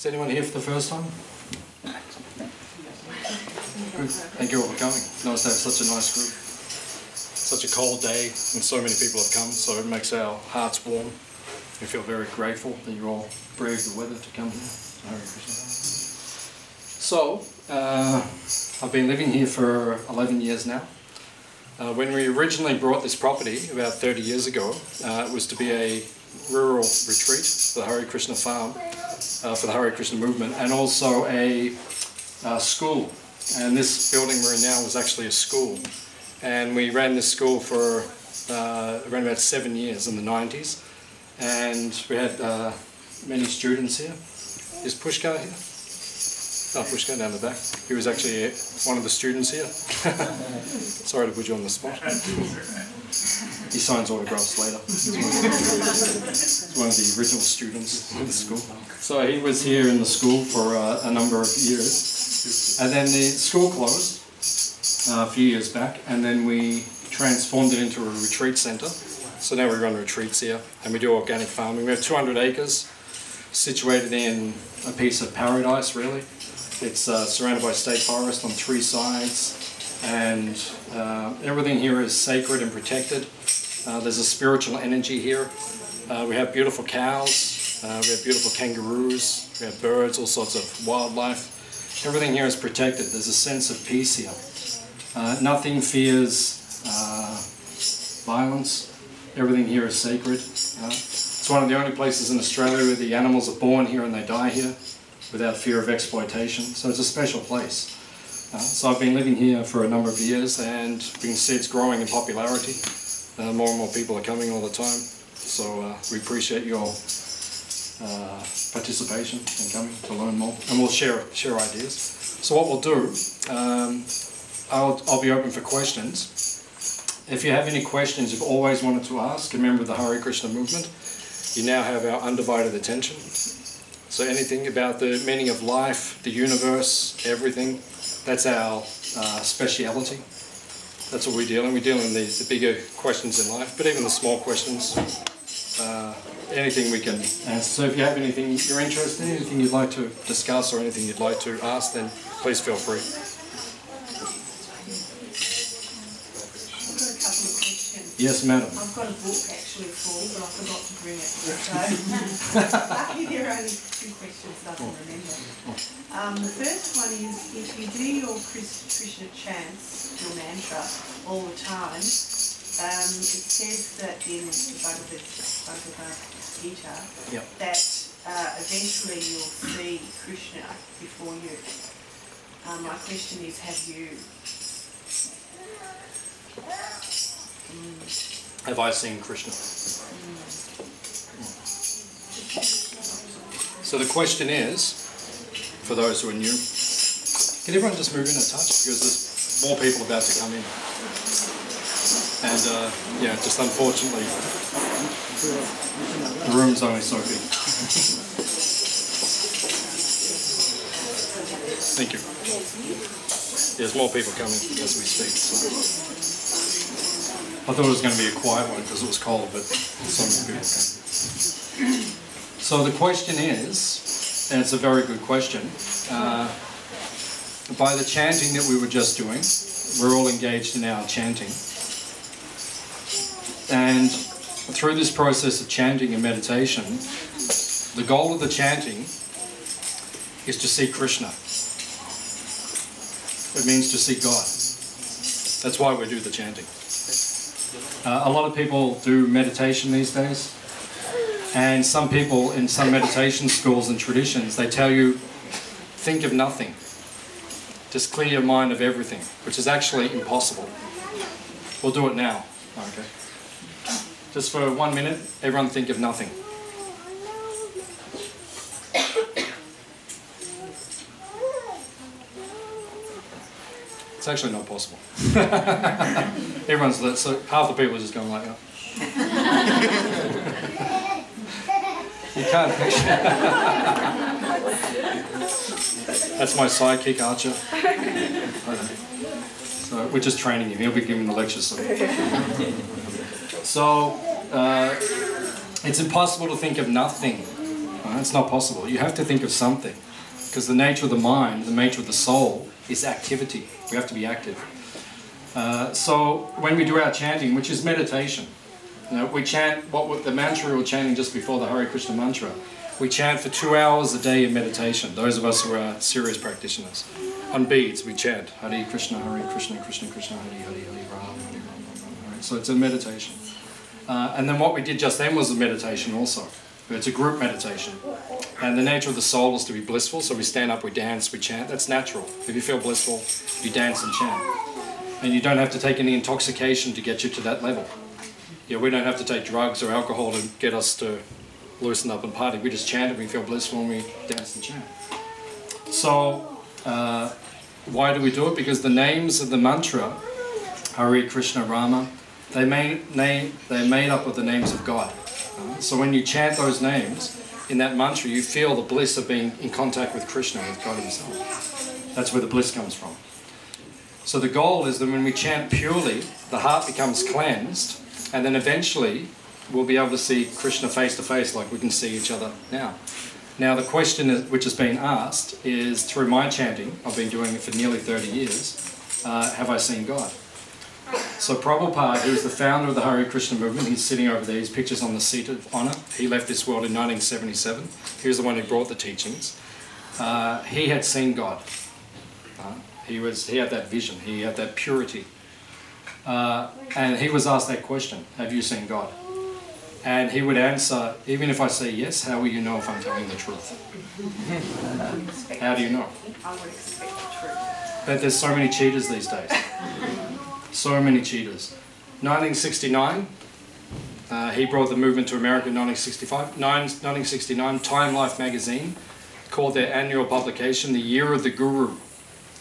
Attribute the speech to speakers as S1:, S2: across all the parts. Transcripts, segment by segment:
S1: Is anyone here for the first time? Good. Thank you all for coming. It's nice to have such a nice group. Such a cold day and so many people have come, so it makes our hearts warm. We feel very grateful that you all braved the weather to come here. Hare Krishna. So, I've been living here for 11 years now. When we originally brought this property about 30 years ago, it was to be a rural retreat for the Hare Krishna farm, for the Hare Krishna movement, and also a school. And this building we're in now was actually a school. And we ran this school for around about 7 years in the 90s. And we had many students here. Is Pushkar here? Oh, Pushkar down the back. He was actually one of the students here. Sorry to put you on the spot. He signs autographs later. He's one of the original students in the school. So he was here in the school for a number of years. And then the school closed a few years back, and then we transformed it into a retreat centre. So now we run retreats here, and we do organic farming. We have 200 acres situated in a piece of paradise, really. It's surrounded by state forest on 3 sides, and everything here is sacred and protected. There's a spiritual energy here. We have beautiful cows, we have beautiful kangaroos, we have birds, all sorts of wildlife. Everything here is protected. There's a sense of peace here. Nothing fears violence. Everything here is sacred. It's one of the only places in Australia where the animals are born here and they die here without fear of exploitation. So it's a special place. So I've been living here for a number of years, and we can see it's growing in popularity. More and more people are coming all the time. So we appreciate your participation and coming to learn more. And we'll share ideas. So what we'll do, I'll be open for questions. If you have any questions you've always wanted to ask, a member of the Hare Krishna movement, you now have our undivided attention. So anything about the meaning of life, the universe, everything, that's our speciality. That's what we deal in. We deal in the bigger questions in life, but even the small questions, anything we can answer. So if you have anything you're interested in, anything you'd like to discuss or anything you'd like to ask, then please feel free. Yes, madam.
S2: I've got a book actually full, but I forgot to bring it. So lucky there are only 2 questions that I can remember. The first one is, if you do your Krishna chants, your mantra, all the time, it says that in the Bhagavad Gita that eventually you'll see Krishna before you. My question is, have you...
S1: Have I seen Krishna? So the question is, for those who are new, can everyone just move in a touch? Because there's more people about to come in. And yeah, just unfortunately, the room's only so big. Thank you. There's more people coming as we speak. So. I thought it was going to be a quiet one because it was cold, but so many people came. So the question is, and it's a very good question, by the chanting that we were just doing, we're all engaged in our chanting. And through this process of chanting and meditation, the goal of the chanting is to see Krishna. It means to see God. That's why we do the chanting. A lot of people do meditation these days, and some people in some meditation schools and traditions, they tell you, think of nothing. Just clear your mind of everything, which is actually impossible. We'll do it now. Okay. Just for 1 minute, everyone think of nothing. It's actually not possible. Everyone's lit, so half the people are just going like that. You can't actually. That's my sidekick, Archer. So we're just training him. He'll be giving the lectures soon. So it's impossible to think of nothing. It's not possible. You have to think of something, because the nature of the mind, the nature of the soul, is activity. We have to be active. So when we do our chanting, which is meditation, we chant the mantra we were chanting just before the Hare Krishna mantra. We chant for 2 hours a day in meditation, those of us who are serious practitioners. On beads, we chant Hare Krishna, Krishna Krishna, Hare Hare, Hare Rama, Hare Rama. Right? So it's a meditation. And then what we did just then was a meditation also. It's a group meditation. And the nature of the soul is to be blissful, so we stand up, we dance, we chant. That's natural. If you feel blissful, you dance and chant. And you don't have to take any intoxication to get you to that level. We don't have to take drugs or alcohol to get us to loosen up and party. We just chant and we feel blissful and we dance and chant. So, why do we do it? Because the names of the mantra, Hare Krishna Rama, they're made up of the names of God. So when you chant those names, in that mantra you feel the bliss of being in contact with Krishna, with God himself. That's where the bliss comes from. So the goal is that when we chant purely, the heart becomes cleansed, and then eventually we'll be able to see Krishna face to face like we can see each other now. Now the question which has been asked is, through my chanting, I've been doing it for nearly 30 years, have I seen God? So Prabhupada, who's the founder of the Hare Krishna movement, he's sitting over there, his picture's on the seat of honour. He left this world in 1977. He was the one who brought the teachings. He had seen God. He had that vision, he had that purity. And he was asked that question, have you seen God? And he would answer, even if I say yes, how will you know if I'm telling the truth? How do you know?
S2: I would expect the truth.
S1: But there's so many cheaters these days. So many cheaters. 1969, he brought the movement to America in 1969, Time Life magazine called their annual publication the Year of the Guru.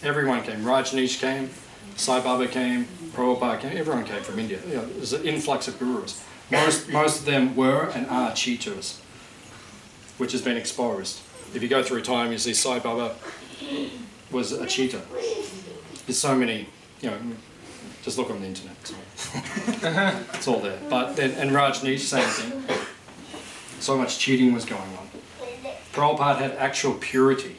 S1: Everyone came. Rajneesh came, Sai Baba came, Prabhupada came, everyone came from India. There's an influx of gurus. Most of them were and are cheaters, which has been exposed. If you go through time, you see Sai Baba was a cheater. There's so many, just look on the internet. It's all there. But then, and Rajneesh, same thing. So much cheating was going on. Prabhupada had actual purity.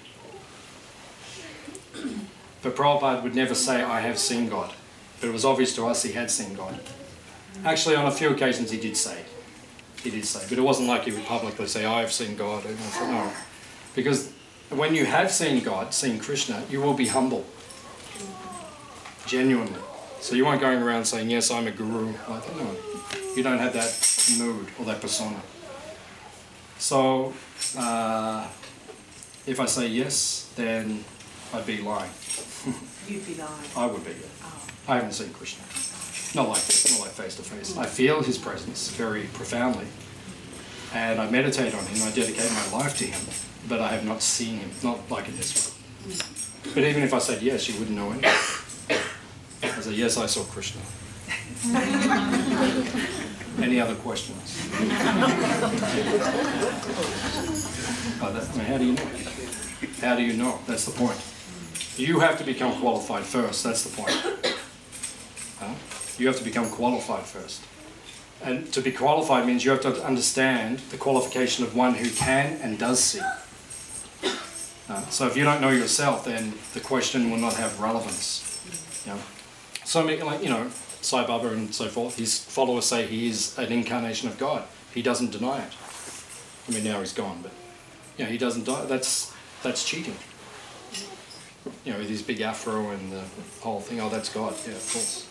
S1: But Prabhupada would never say, I have seen God. But it was obvious to us he had seen God. Actually, on a few occasions he did say. But it wasn't like he would publicly say, I have seen God. No. Because when you have seen God, seen Krishna, you will be humble. Genuinely. So you aren't going around saying, yes, I'm a guru. No, you don't have that mood or that persona. So, if I say yes, then I'd be lying.
S2: You'd be lying.
S1: I would be.
S2: Oh.
S1: I haven't seen Krishna. Not like this, not like face to face. I feel his presence very profoundly. And I meditate on him, I dedicate my life to him. But I have not seen him, not like in this world. But even if I said yes, you wouldn't know anything. I said, yes, I saw Krishna. Any other questions? How do you know? How do you know? That's the point. You have to become qualified first. That's the point. You have to become qualified first. And to be qualified means you have to understand the qualification of one who can and does see. So if you don't know yourself, then the question will not have relevance. So many, Sai Baba and so forth, his followers say he is an incarnation of God. He doesn't deny it. I mean, now he's gone, but he doesn't die. That's cheating. With his big afro and the whole thing. Oh, that's God. Yeah, of course.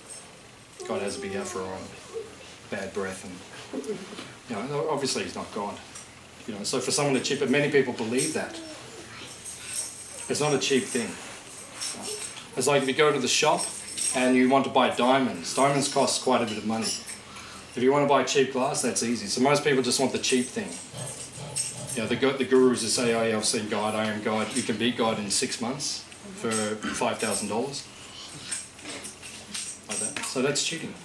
S1: God has a big afro and bad breath, and obviously he's not God. So for someone to cheat, but many people believe that. It's not a cheap thing. It's like if you go to the shop and you want to buy diamonds. Diamonds cost quite a bit of money. If you want to buy cheap glass, that's easy. So most people just want the cheap thing. The gurus who say, oh yeah, I've seen God, I am God. You can beat God in 6 months for $5,000. Like that. So that's cheating.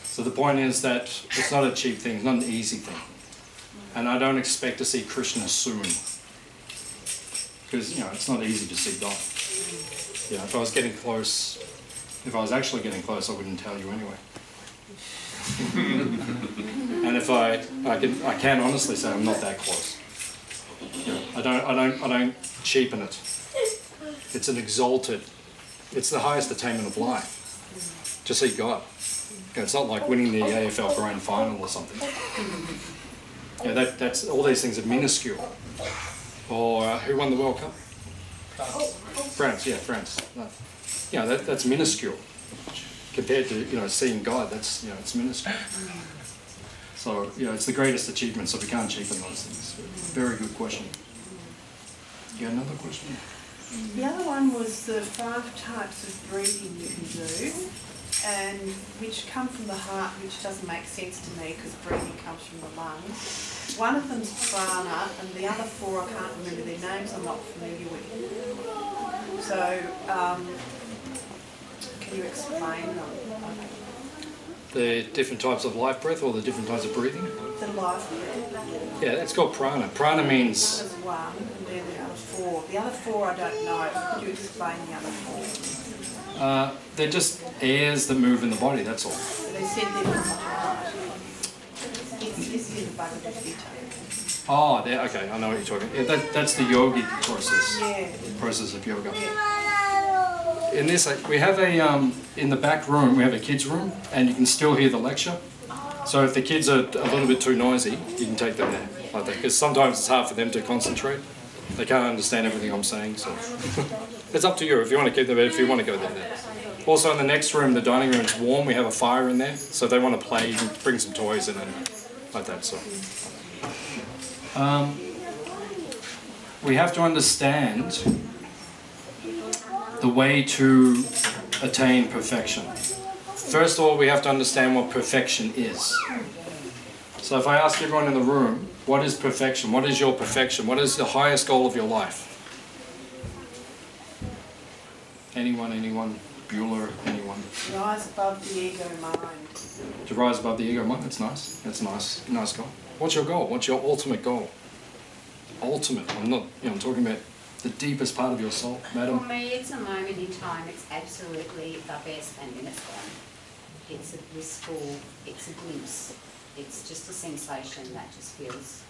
S1: So the point is that it's not a cheap thing, it's not an easy thing. And I don't expect to see Krishna soon. Because, it's not easy to see God. If I was getting close, if I was actually getting close, I wouldn't tell you anyway. And if I can honestly say I'm not that close. You know, I don't cheapen it. It's an exalted, it's the highest attainment of life, to see God. You know, it's not like winning the AFL Grand Final or something. You know, that's all these things are minuscule. Or who won the World Cup? France, yeah, France. No. You know, that's minuscule compared to, you know, seeing God. That's, you know, it's minuscule. So, you know, it's the greatest achievement, so we can't cheapen those things. Very good question. You got another question?
S2: The other one was the 5 types of breathing you can do, and which come from the heart, which doesn't make sense to me because breathing comes from the lungs. One of them's prana, and the other 4 I can't remember their names, I'm not familiar with. So, can you explain them?
S1: The different types of life breath or the different types of breathing?
S2: The life breath.
S1: Yeah, it's called prana. Prana means...
S2: There's 1, and then the other 4. The other 4 I don't know. Could you explain the other 4?
S1: They're just airs that move in the body, that's all.
S2: They said they're from the heart. This is the Bhagavad Gita.
S1: Oh, okay, I know what you're talking about. Yeah, that's the yogic process.
S2: Yeah.
S1: Process of yoga.
S2: Yeah.
S1: In this, we have a, in the back room, we have a kids' room, and you can still hear the lecture. So if the kids are a little bit too noisy, you can take them there, like that. Because sometimes it's hard for them to concentrate. They can't understand everything I'm saying, so. It's up to you if you want to keep them, if you want to go there. Also in the next room, the dining room, it's warm, we have a fire in there, so if they want to play, you can bring some toys in and like that, so. We have to understand the way to attain perfection. First of all, we have to understand what perfection is. So if I ask everyone in the room, what is perfection? What is your perfection? What is the highest goal of your life? Anyone? Bueller? Anyone?
S2: Rise above the ego mind.
S1: To rise above the ego mind? That's nice. That's a nice goal. What's your goal? What's your ultimate goal? Ultimate. I'm not, you know, I'm talking about the deepest part of your soul, madam.
S3: For me, it's a moment in time. It's absolutely the best, and then it's gone. It's a blissful, it's a glimpse. It's just a sensation that just feels,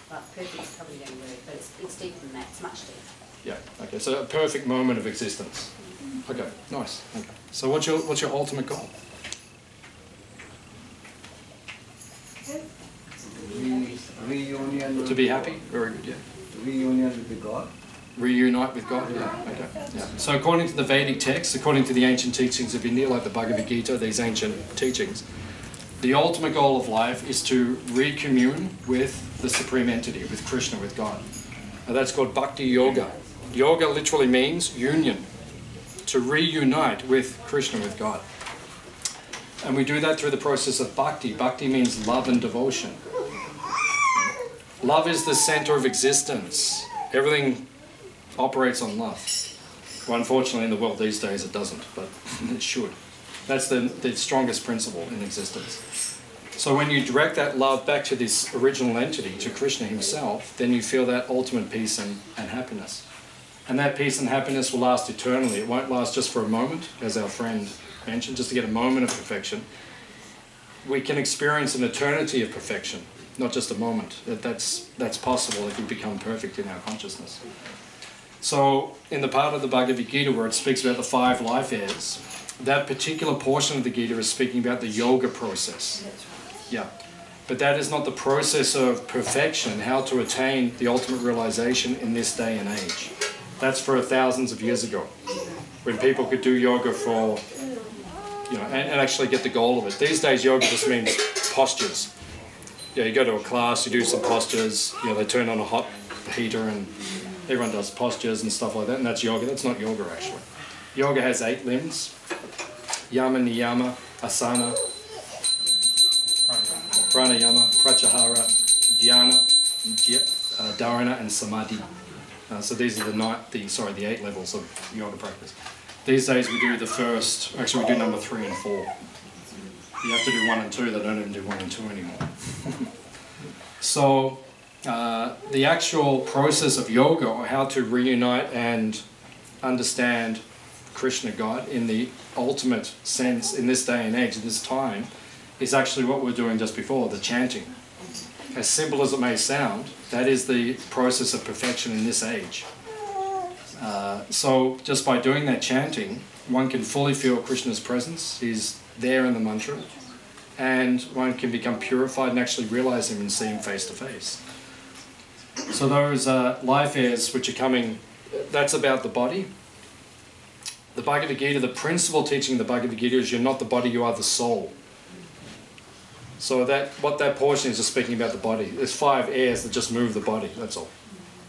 S3: well, perfect's probably the only word, but it's deeper than that. It's much deeper.
S1: Yeah. Okay. So a perfect moment of existence. Okay. Nice. Okay. So what's your ultimate goal?
S4: Reunion.
S1: To be happy. Very good. Yeah.
S4: Reunion with the God.
S1: Reunite with God. Yeah. Okay. Yeah. So according to the Vedic texts, according to the ancient teachings of India, like the Bhagavad Gita, these ancient teachings, the ultimate goal of life is to recommune with the Supreme Entity, with Krishna, with God. Now that's called Bhakti Yoga. Yoga literally means union, to reunite with Krishna, with God. And we do that through the process of bhakti. Bhakti means love and devotion. Love is the center of existence. Everything operates on love. Well, unfortunately in the world these days it doesn't, but it should. That's the strongest principle in existence. So when you direct that love back to this original entity, to Krishna himself, then you feel that ultimate peace and happiness. And that peace and happiness will last eternally. It won't last just for a moment, as our friend mentioned, just to get a moment of perfection. We can experience an eternity of perfection, not just a moment. That's possible if we become perfect in our consciousness. So in the part of the Bhagavad Gita where it speaks about the 5 life airs, that particular portion of the Gita is speaking about the yoga process.
S2: That's right.
S1: Yeah. But that is not the process of perfection, how to attain the ultimate realization in this day and age. That's for thousands of years ago, when people could do yoga for, you know, and actually get the goal of it. These days yoga just means postures. Yeah, you go to a class, you do some postures, you know, they turn on a hot heater and everyone does postures and stuff like that, and that's yoga. That's not yoga actually. Yoga has 8 limbs: yama, niyama, asana, pranayama, pratyahara, dhyana, dharana, and samadhi. So these are the 8 levels of yoga practice. These days we do the first, actually we do number 3 and 4. You have to do 1 and 2, they don't even do 1 and 2 anymore. So the actual process of yoga, or how to reunite and understand Krishna, God, in the ultimate sense in this day and age, in this time, is actually what we're doing just before, the chanting. As simple as it may sound, that is the process of perfection in this age. So just by doing that chanting, one can fully feel Krishna's presence. He's there in the mantra, and one can become purified and actually realize him and see him face to face. So those life airs which are coming, that's about the body. The Bhagavad Gita, the principal teaching of the Bhagavad Gita is you're not the body, you are the soul. So what that portion is just speaking about the body. There's 5 airs that just move the body, that's all.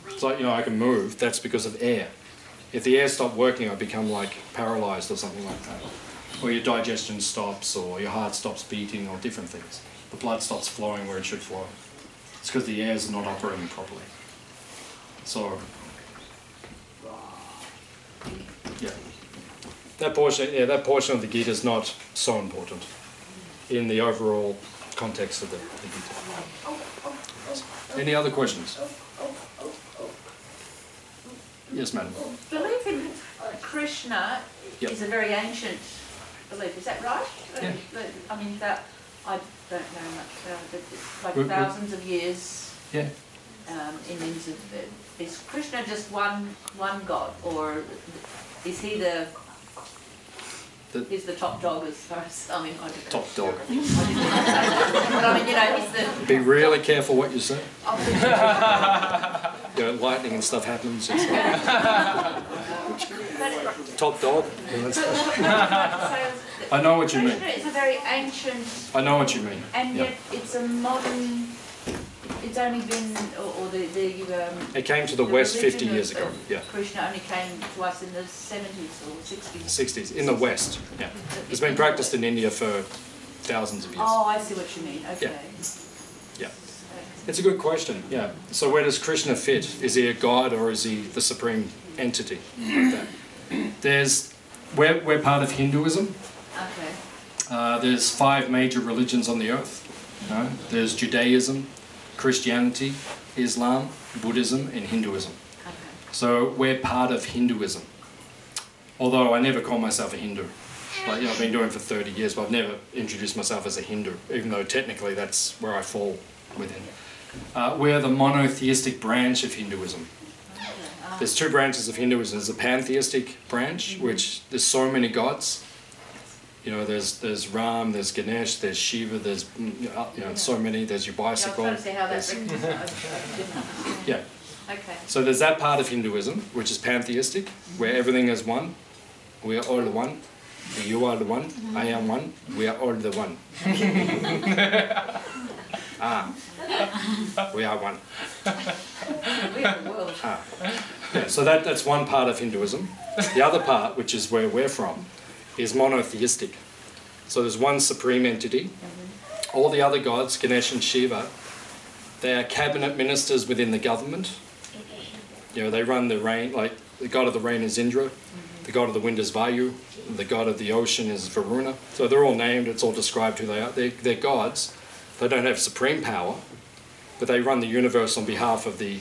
S1: It's like, I can move, that's because of air. If the air stopped working, I become like paralyzed or something like that. Or your digestion stops, or your heart stops beating, or different things. The blood stops flowing where it should flow. It's because the airs are not operating properly. So, yeah. That portion of the Gita is not so important in the overall context of the Gita. Any other questions? Yes, madam.
S5: Belief in Krishna is a very ancient belief, is that right?
S1: Yeah.
S5: I mean, that I don't know much about it, but it's like thousands of years.
S1: Yeah.
S5: Is Krishna just one God, or is he he's the top dog as far as, I mean, I don't know.
S1: Top dog.
S5: But I mean, he's the...
S1: Be really careful what you say. Lightning and stuff happens. It's like, top dog. I know what you mean.
S5: It's a very ancient...
S1: I know what you mean.
S5: And yet it's a modern... It's only been,
S1: it came to the West 50 years ago. Yeah.
S5: Krishna only came to us in the 70s or 60s.
S1: 60s, in the West, yeah. It's been practiced in India for thousands of years.
S5: Oh, I see what you mean, okay.
S1: Yeah. It's a good question, yeah. So where does Krishna fit? Is he a god or is he the supreme entity? Like that. We're part of Hinduism.
S5: Okay.
S1: There's 5 major religions on the earth. There's Judaism, Christianity, Islam, Buddhism, and Hinduism.
S5: Okay.
S1: So we're part of Hinduism. Although I never call myself a Hindu. Like, I've been doing it for 30 years, but I've never introduced myself as a Hindu, even though technically that's where I fall within. We're the monotheistic branch of Hinduism.
S5: Okay.
S1: There's 2 branches of Hinduism. There's the pantheistic branch, which there's so many gods. There's Ram, there's Ganesh, there's Shiva, there's so many. There's your bicycle.
S5: I was trying to see how that
S1: Yeah.
S5: Okay.
S1: So there's that part of Hinduism, which is pantheistic, where everything is one. We are all the one. You are the one. I am one. We are all the one. We are one.
S5: We are the world.
S1: Yeah, so that's one part of Hinduism. The other part, which is where we're from, is monotheistic. So there's one supreme entity. All the other gods, Ganesh and Shiva, they are cabinet ministers within the government. They run the rain, like the god of the rain is Indra, the god of the wind is Vayu, the god of the ocean is Varuna. So they're all named, it's all described who they are. They're gods. They don't have supreme power, but they run the universe on behalf of the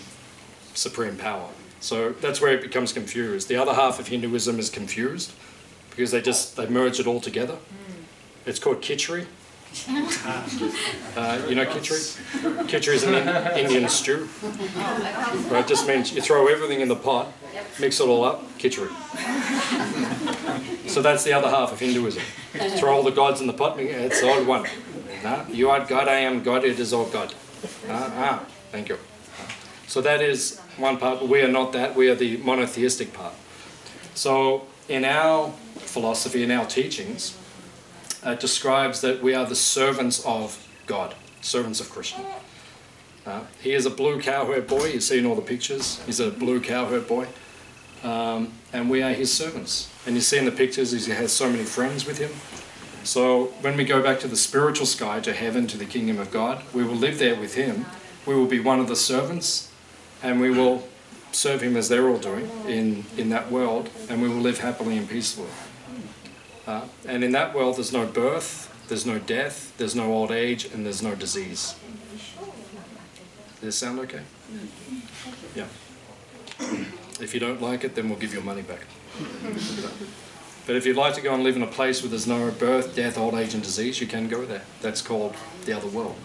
S1: supreme power. So that's where it becomes confused. The other half of Hinduism is confused, because they merge it all together. It's called khichdi. You know khichdi? Khichdi is an Indian stew. Right, it just means you throw everything in the pot, mix it all up, khichdi. So that's the other half of Hinduism. Throw all the gods in the pot, it's all one. You are God, I am God, it is all God. Thank you. So that is one part, but we are not that, we are the monotheistic part. So in our philosophy, in our teachings, it describes that we are the servants of God, servants of Krishna. He is a blue cowherd boy, you've seen all the pictures, he's a blue cowherd boy, and we are his servants. And you see in the pictures, he has so many friends with him. So when we go back to the spiritual sky, to heaven, to the kingdom of God, we will live there with him, we will be one of the servants, and we will serve him as they're all doing in that world, and we will live happily and peacefully. And in that world there's no birth, there's no death, there's no old age, and there's no disease. Does this sound okay? Yeah. If you don't like it, then we'll give your money back. But if you'd like to go and live in a place where there's no birth, death, old age and disease, you can go there. That's called the other world.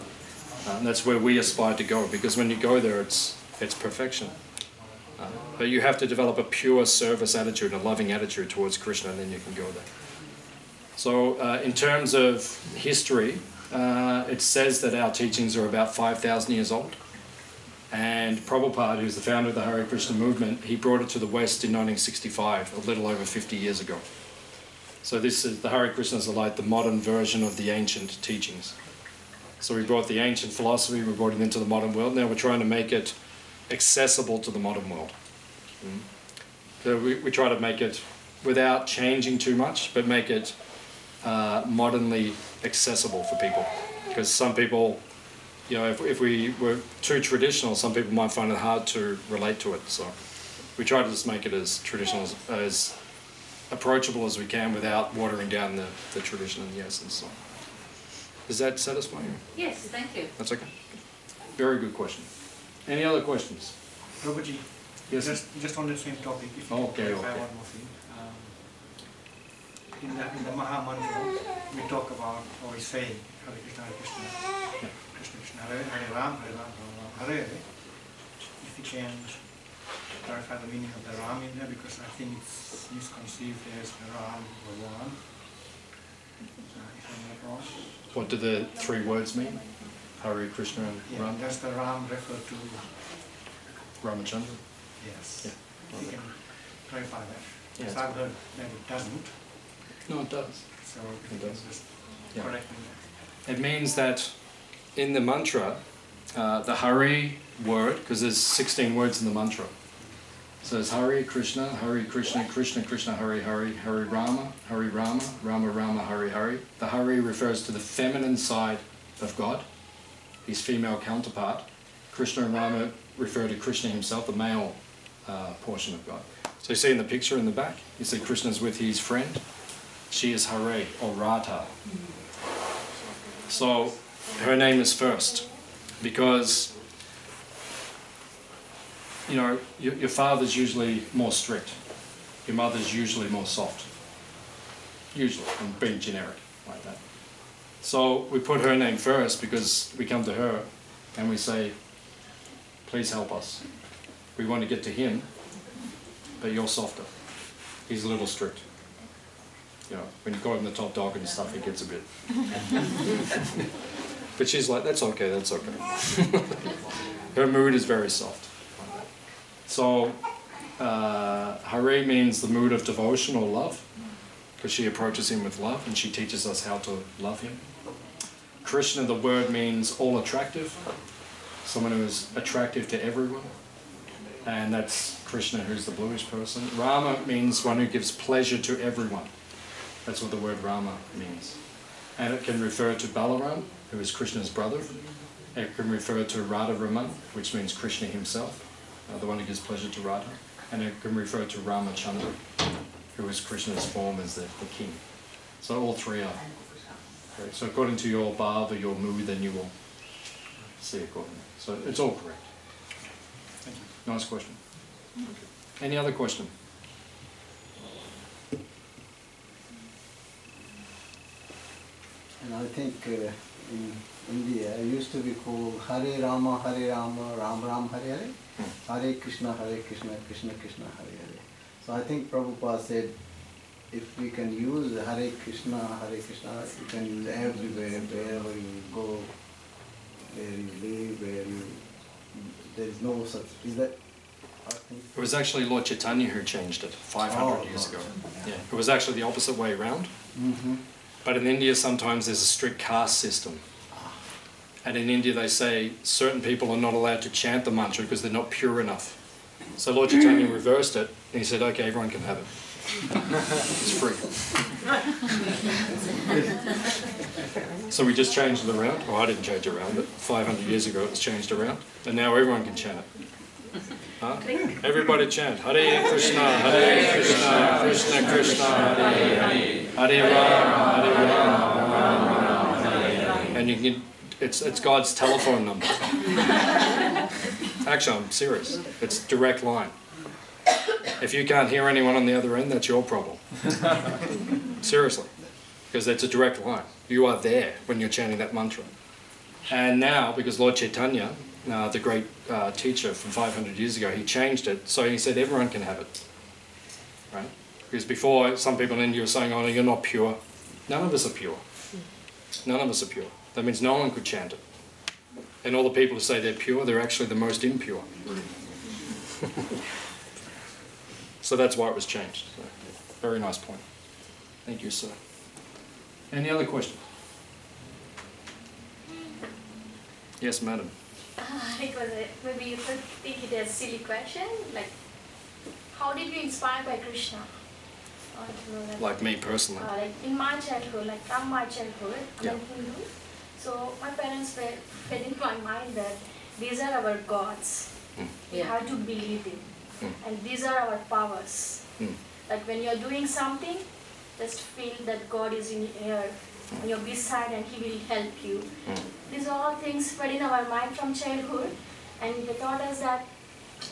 S1: And that's where we aspire to go, because when you go there, it's perfection. But you have to develop a pure service attitude, a loving attitude towards Krishna, and then you can go there. So in terms of history, it says that our teachings are about 5,000 years old. And Prabhupada, who's the founder of the Hare Krishna movement, he brought it to the West in 1965, a little over 50 years ago. So this is, the Hare Krishnas are like the modern version of the ancient teachings. So we brought the ancient philosophy, we brought it into the modern world. Now we're trying to make it accessible to the modern world. So we try to make it without changing too much, but make it modernly accessible for people. Because some people, you know, if we were too traditional, some people might find it hard to relate to it. So we try to just make it as traditional, as approachable as we can without watering down the tradition and the essence. So does that satisfy you?
S5: Yes, thank you.
S1: That's okay. Very good question. Any other questions?
S6: Prabhuji,
S1: Yes.
S6: just on the same topic, if you
S1: Okay,
S6: can clarify
S1: okay.
S6: one more thing. In the Maha Mantra, we talk about, or we say, Hare Krishna, Hare Krishna, Krishna Krishna, Hare Hare Ram, Hare Ram, Ram Ram, Hare Hare. If you can clarify the meaning of the Ram in there, because I think it's misconceived as the Ram Bhagwan. If I'm not wrong.
S1: What do the three words mean? Hare Krishna and
S6: Yeah,
S1: Ram?
S6: does the Ram refer to?
S1: Ramachandra?
S6: Yes.
S1: Yeah.
S6: If you can clarify that.
S1: Yeah,
S6: Because I've heard that it doesn't.
S1: No, it does.
S6: So if you
S1: It
S6: can
S1: does.
S6: just
S1: Yeah.
S6: correct me there.
S1: It means that in the mantra, the Hare word, because there's 16 words in the mantra. So it's Hare Krishna, Krishna Krishna, Hare Hare, Hare Rama, Rama Rama, Hare Hare. The Hare refers to the feminine side of God, his female counterpart. Krishna and Rama refer to Krishna himself, the male portion of God. So you see in the picture in the back, you see Krishna's with his friend. She is Hare, or Radha. So her name is first, because you know, your father's usually more strict, your mother's usually more soft. Usually, I'm being generic like that. So we put her name first because we come to her and we say, please help us. We want to get to him, but you're softer. He's a little strict. You know, when you call him the top dog and stuff, he gets a bit. But she's like, that's okay, that's okay. Her mood is very soft. So, Hare means the mood of devotion or love, because she approaches him with love and she teaches us how to love him. Krishna, the word means all attractive, someone who is attractive to everyone, and that's Krishna, who's the bluish person. Rama means one who gives pleasure to everyone. That's what the word Rama means. And it can refer to Balaram, who is Krishna's brother. It can refer to Radharaman, which means Krishna himself, the one who gives pleasure to Radha. And it can refer to Ramachandra, who is Krishna's form as the king. So all three are. Okay, so according to your bhav or your mood, then you will see accordingly. So it's all correct.
S6: Thank you.
S1: Nice question. Okay. Any other question?
S4: And I think in India, it used to be called Hare Rama, Ram Ram, Hare Hare. Hare Krishna, Krishna Krishna, Hare Hare. So I think Prabhupada said, if we can use Hare Krishna, you can use everywhere, wherever you go, where you live, there is no such, is that? I think.
S1: It was actually Lord Chaitanya who changed it 500 years ago. Yeah, it was actually the opposite way around.
S4: Mm-hmm.
S1: But in India, sometimes there's a strict caste system. And in India, they say certain people are not allowed to chant the mantra because they're not pure enough. So Lord Chaitanya reversed it, and he said, okay, everyone can have it. It's free. So we just changed it around. Well, I didn't change it around, but 500 years ago it was changed around. And now everyone can chant it. Huh? Everybody chant, Hare Krishna, Krishna Krishna, Hare Hare, Hare Rama, Rama Rama. And you can, it's God's telephone number. Actually, I'm serious. It's direct line. If you can't hear anyone on the other end, that's your problem. Seriously. Because it's a direct line. You are there when you're chanting that mantra. And now, because Lord Chaitanya, the great teacher from 500 years ago, he changed it, so he said everyone can have it. Right? Because before, some people in India were saying, oh, you're not pure. None of us are pure. None of us are pure. That means no one could chant it. And all the people who say they're pure, they're actually the most impure. So that's why it was changed. So, very nice point. Thank you, sir. Any other questions? Yes, madam.
S7: Maybe you could think it as a silly question, like, how did you inspire by Krishna?
S1: Like me personally?
S7: Like in my childhood, like from my childhood, I'm Hindu. So my parents were fed into my mind that these are our gods. We have to believe in. And these are our powers. Like when you're doing something, just feel that God is in your beside and He will help you. These are all things fed in our mind from childhood, and they taught us that,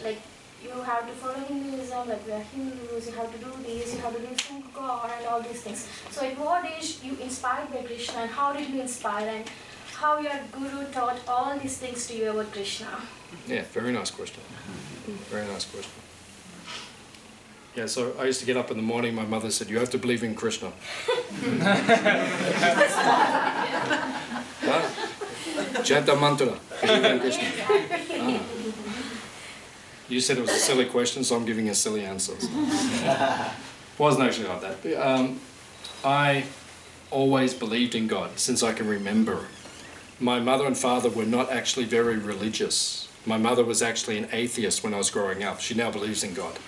S7: like, you have to follow Hinduism, like we are Hindus, you have to do this, you have to do some God and all these things. So at what age you inspired by Krishna, and how did you inspire, and how your guru taught all these things to you about Krishna?
S1: Yeah, very nice question. Very nice question. Yeah, so I used to get up in the morning, my mother said, you have to believe in Krishna. Chant the mantra, believe in Krishna. You said it was a silly question, so I'm giving a silly answer. Wasn't actually like that. I always believed in God since I can remember. My mother and father were not actually very religious. My mother was actually an atheist when I was growing up. She now believes in God.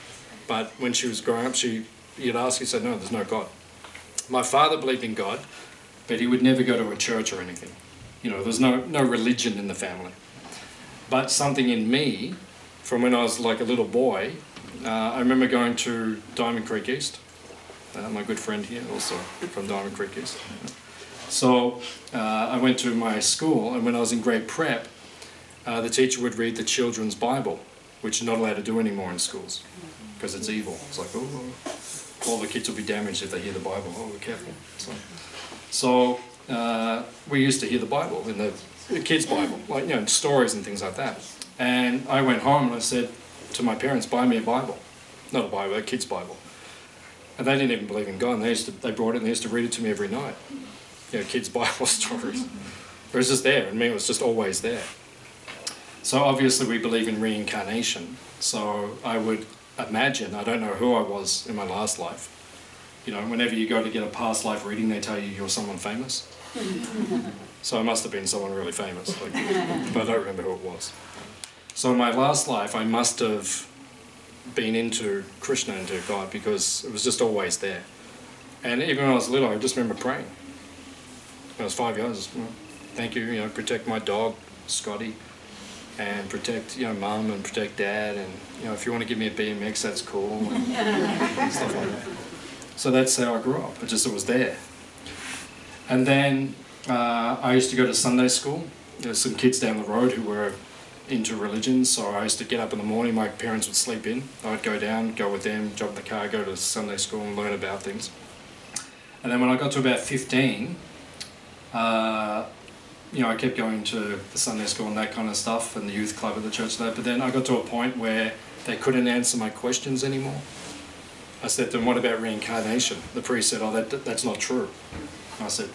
S1: But when she was growing up, you'd ask, she said, no, there's no God. My father believed in God, but he would never go to a church or anything. You know, there's no religion in the family. But something in me, from when I was like a little boy, I remember going to Diamond Creek East. My good friend here, also from Diamond Creek East. So I went to my school, and when I was in grade prep, the teacher would read the children's Bible, which you're not allowed to do anymore in schools, because it's evil. It's like, oh, all the kids will be damaged if they hear the Bible. Oh, be careful. So we used to hear the Bible, in the kids' Bible, like, you know, stories and things like that. And I went home and I said to my parents, buy me a Bible. Not a Bible, a kid's Bible. And they didn't even believe in God, and they brought it and they used to read it to me every night. You know, kids' Bible stories. It was just there, and me, it was just always there. So obviously we believe in reincarnation. So I would imagine, I don't know who I was in my last life. You know, whenever you go to get a past life reading, they tell you you're someone famous. So I must have been someone really famous, like, but I don't remember who it was. So in my last life, I must have been into Krishna, into God, because it was just always there. And even when I was little, I just remember praying. When I was 5 years, well, thank you, you know, protect my dog, Scotty, and protect, you know, Mum, and protect Dad, and, you know, if you want to give me a BMX, that's cool, and stuff like that. So that's how I grew up. It was there. And then I used to go to Sunday school. There's some kids down the road who were into religion, so I used to get up in the morning, my parents would sleep in, I'd go down, go with them, jump in the car, go to Sunday school and learn about things. And then when I got to about 15, you know, I kept going to the Sunday school and that kind of stuff, and the youth club at the church there, but then I got to a point where they couldn't answer my questions anymore. I said to them, what about reincarnation? The priest said, oh, that's not true. And I said,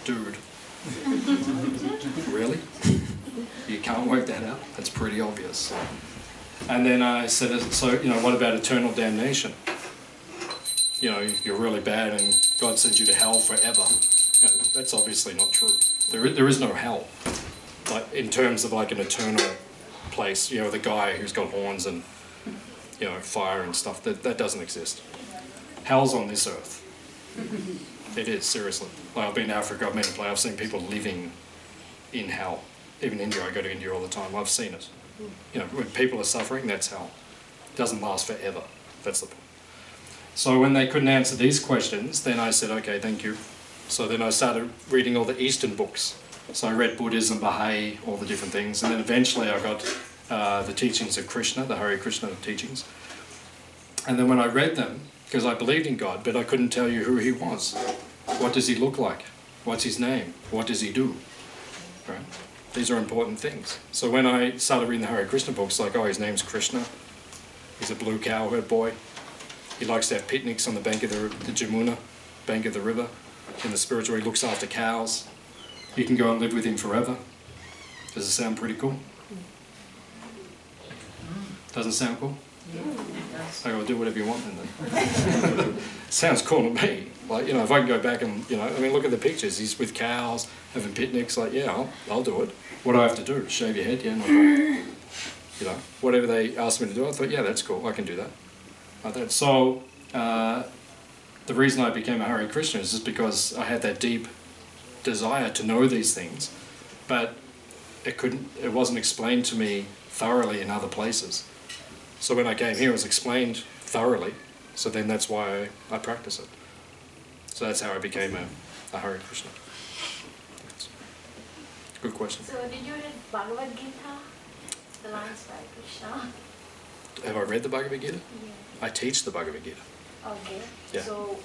S1: dude, really? You can't work that out? That's pretty obvious. And then I said, so, you know, what about eternal damnation? You know, you're really bad and God sends you to hell forever. You know, that's obviously not true. There is no hell, like, in terms of like an eternal place, you know, the guy who's got horns and, you know, fire and stuff, that doesn't exist. Hell's on this earth. It is, seriously. Like, I've been to Africa, I've been to play, I've seen people living in hell. Even India, I go to India all the time, I've seen it. You know, when people are suffering, that's hell. It doesn't last forever, that's the point. So when they couldn't answer these questions, then I said, okay, thank you. So then I started reading all the Eastern books. So I read Buddhism, Baha'i, all the different things, and then eventually I got the teachings of Krishna, the Hare Krishna teachings. And then when I read them, because I believed in God, but I couldn't tell you who he was. What does he look like? What's his name? What does he do? Right? These are important things. So when I started reading the Hare Krishna books, like, oh, his name's Krishna. He's a blue cowherd boy. He likes to have picnics on the bank of the Jamuna, bank of the river. In the spiritual, he looks after cows. You can go and live with him forever. Does it sound pretty cool? Doesn't sound cool? So I'll do whatever you want then. Sounds cool to me. Like, you know, if I can go back and, you know, I mean, look at the pictures. He's with cows, having picnics. Like, yeah, I'll do it. What do I have to do? Shave your head? Yeah, no problem. You know, whatever they asked me to do, I thought, yeah, that's cool. I can do that. Like that. So the reason I became a Hare Krishna is just because I had that deep desire to know these things, but it wasn't explained to me thoroughly in other places. So when I came here, it was explained thoroughly. So then that's why I practice it. So that's how I became a Hare Krishna. Good question.
S7: So did you read Bhagavad Gita? The lines by Krishna?
S1: Have I read the Bhagavad Gita?
S7: Yeah.
S1: I teach the Bhagavad Gita.
S7: Okay.
S1: Yeah.
S7: So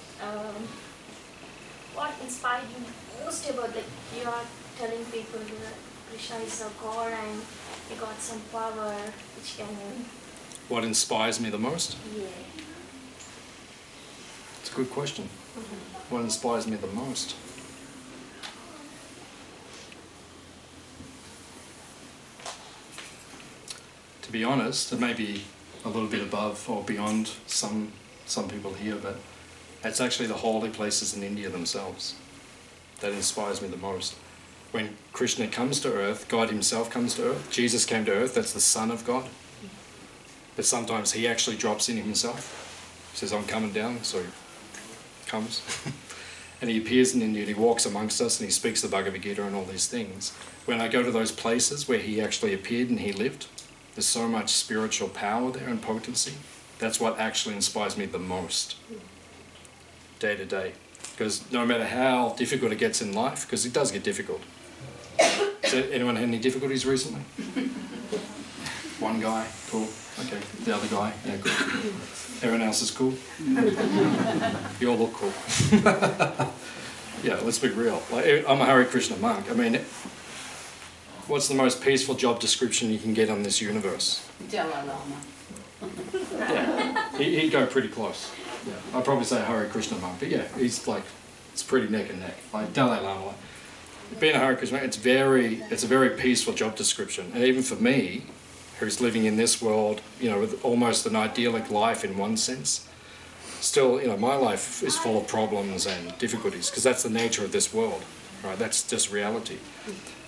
S7: what inspired you most about, like, you are telling people that Krishna is a god and he got some power which can...
S1: What inspires me the most?
S7: Yeah.
S1: It's a good question. What inspires me the most? To be honest, it may be a little bit above or beyond some people here, but it's actually the holy places in India themselves that inspires me the most. When Krishna comes to earth, God himself comes to earth, Jesus came to earth, that's the Son of God. But sometimes he actually drops in himself. He says, I'm coming down, so he comes. And he appears in India and he walks amongst us and he speaks the Bhagavad Gita and all these things. When I go to those places where he actually appeared and he lived, there's so much spiritual power there and potency. That's what actually inspires me the most, day to day. Because no matter how difficult it gets in life, because it does get difficult. Has anyone had any difficulties recently? One guy, cool. Okay, the other guy, yeah, good. Everyone else is cool? You all look cool. Yeah, let's be real. Like, I'm a Hare Krishna monk. I mean, what's the most peaceful job description you can get on this universe?
S3: Dalai Lama.
S1: Yeah, he'd go pretty close. Yeah, I'd probably say Hare Krishna monk, but yeah, he's like, it's pretty neck and neck. Like Dalai Lama. Being a Hare Krishna, it's a very peaceful job description, and even for me, who's living in this world, you know, with almost an idyllic life in one sense, still, you know, my life is full of problems and difficulties because that's the nature of this world, right? That's just reality.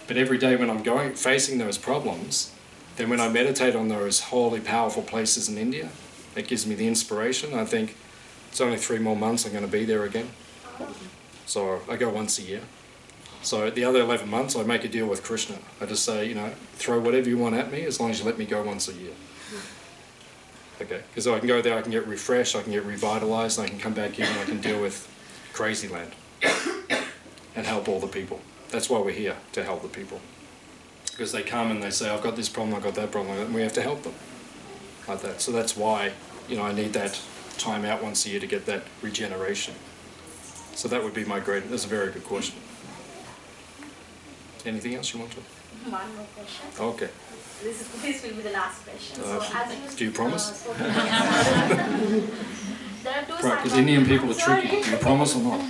S1: But every day when I'm facing those problems, then when I meditate on those holy, powerful places in India, it gives me the inspiration. I think it's only 3 more months I'm going to be there again. So I go once a year. So the other 11 months I make a deal with Krishna. I just say, you know, throw whatever you want at me as long as you let me go once a year. Okay, because I can go there, I can get refreshed, I can get revitalized, and I can come back here and I can deal with crazy land and help all the people. That's why we're here, to help the people. Because they come and they say, I've got this problem, I've got that problem, and we have to help them. Like that. So that's why, you know, I need that time out once a year to get that regeneration. So that would be my that's a very good question. Anything else you want to?
S7: One more question.
S1: Okay.
S7: This will be the last question. So as
S1: do you promise?
S7: there are two
S1: Right, because Indian people are tricky. Do you promise or not?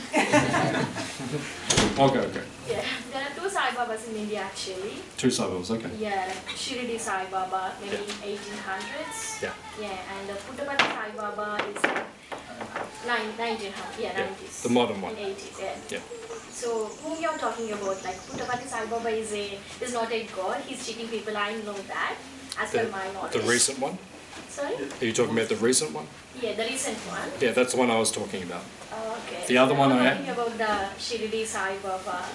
S1: Okay.
S7: Yeah, there are two Sai Babas in India actually.
S1: 2 suburbs, okay.
S7: Yeah, like Shirdi Sai Baba, maybe
S1: Yeah.
S7: in 1800s.
S1: Yeah.
S7: Yeah, and the Puttapati Sai Baba is 1900s. Yeah,
S1: Yeah,
S7: 90s.
S1: the modern one.
S7: In 80s, yeah.
S1: Yeah.
S7: So whom you're talking about? Like Puttapati Sai Baba is not a god. He's cheating people. I know that, as per my knowledge.
S1: The recent one?
S7: Sorry.
S1: Are you talking about the recent one?
S7: Yeah, the recent one.
S1: Yeah, that's the one I was talking about.
S7: Okay.
S1: The other one
S7: I'm
S1: I
S7: talking about the Shirdi Sai Baba.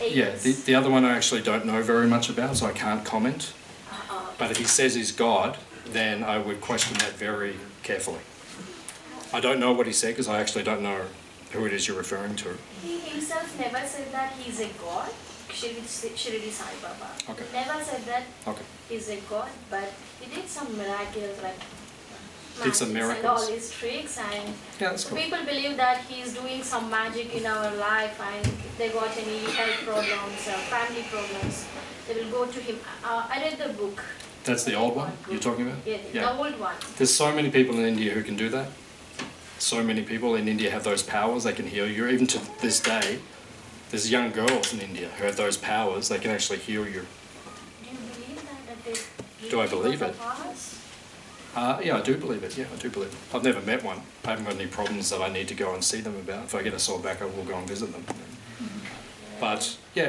S1: Yeah, the other one I actually don't know very much about, so I can't comment. But if he says he's God, then I would question that very carefully. I don't know what he said because I actually don't know who it is you're referring to.
S7: He himself never said that he's a god. Shirdi Sai Baba.
S1: Okay.
S7: Never said that
S1: Okay.
S7: he's a god, but he did some miracles like
S1: It's a
S7: magics
S1: miracle.
S7: and all these tricks, and
S1: Yeah, that's cool.
S7: people believe that he's doing some magic in our life, and if they got any health problems, family problems, they will go to him. I read the book.
S1: That's the old one you're talking about?
S7: Yeah, the old one.
S1: There's so many people in India who can do that. So many people in India have those powers, they can heal you. Even to this day, there's young girls in India who have those powers, they can actually heal you.
S7: Do you believe that they
S1: Do I believe
S7: got
S1: it?
S7: the powers?
S1: Yeah, I do believe it. Yeah, I do believe it. I've never met one. I haven't got any problems that I need to go and see them about. If I get a sore back, I will go and visit them. But yeah,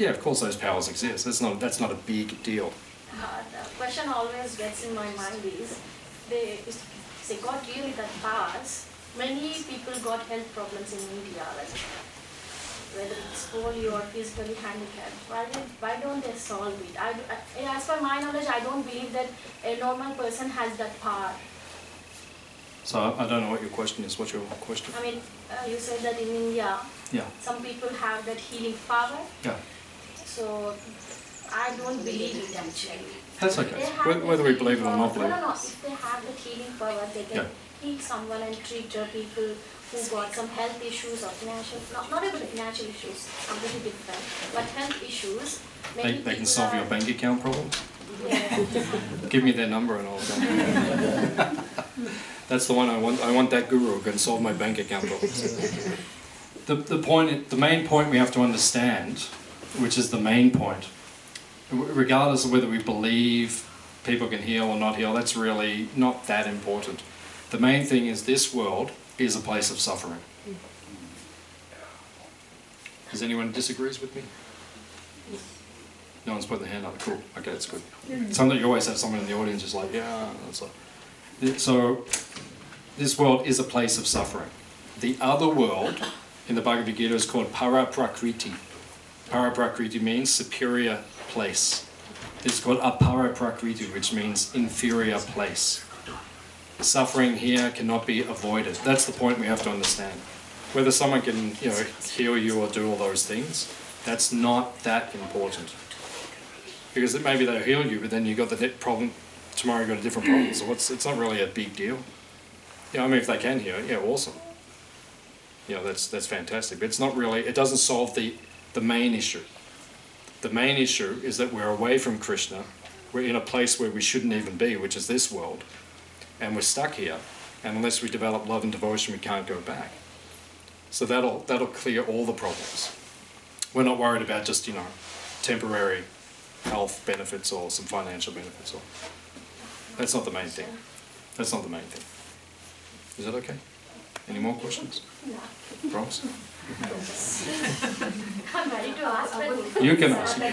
S1: of course those powers exist. That's not a big deal.
S7: The question always gets in my mind is, if they got really that powers, many people got health problems in India, like whether it's polio or physically handicapped. Why don't they solve it? As per my knowledge, I don't believe that a normal person has that power.
S1: So I don't know what your question is. What's your question?
S7: I mean, you said that in India,
S1: Yeah.
S7: some people have that healing power.
S1: Yeah.
S7: So I don't believe it actually.
S1: That's okay.
S7: They have
S1: Whether
S7: the
S1: we believe it or
S7: healing
S1: not
S7: power.
S1: believe it.
S7: No. If they have the healing power, they can
S1: Yeah.
S7: heal someone and treat people who got some health issues or financial, not even financial issues, completely different, but health issues.
S1: They can solve your bank account problem.
S7: Yeah.
S1: Give me their number and I'll go. That's the one I want. I want that guru who can solve my bank account problems. The main point we have to understand, which is the main point, regardless of whether we believe people can heal or not heal, that's really not that important. The main thing is this world is a place of suffering. Does anyone disagrees with me? No one's put their hand up. Cool. Okay, that's good. Something you always have someone in the audience who's like, yeah. That's like. So, this world is a place of suffering. The other world in the Bhagavad Gita is called Para-Prakriti. Para-Prakriti means superior place. It's called Apara-Prakriti, which means inferior place. Suffering here cannot be avoided. That's the point we have to understand. Whether someone can, heal you or do all those things, that's not that important. Because maybe they'll heal you, but then you've got the problem, tomorrow you've got a different problem, so it's not really a big deal. If they can heal, yeah, awesome. That's fantastic, but it's not really, it doesn't solve the main issue. The main issue is that we're away from Krishna, we're in a place where we shouldn't even be, which is this world, and we're stuck here, and unless we develop love and devotion, we can't go back. So that'll clear all the problems. We're not worried about just, temporary health benefits or some financial benefits. That's not the main thing. That's not the main thing. Is that okay? Any more questions?
S7: No.
S1: Promise?
S7: I'm ready to ask, but
S1: You can ask. No,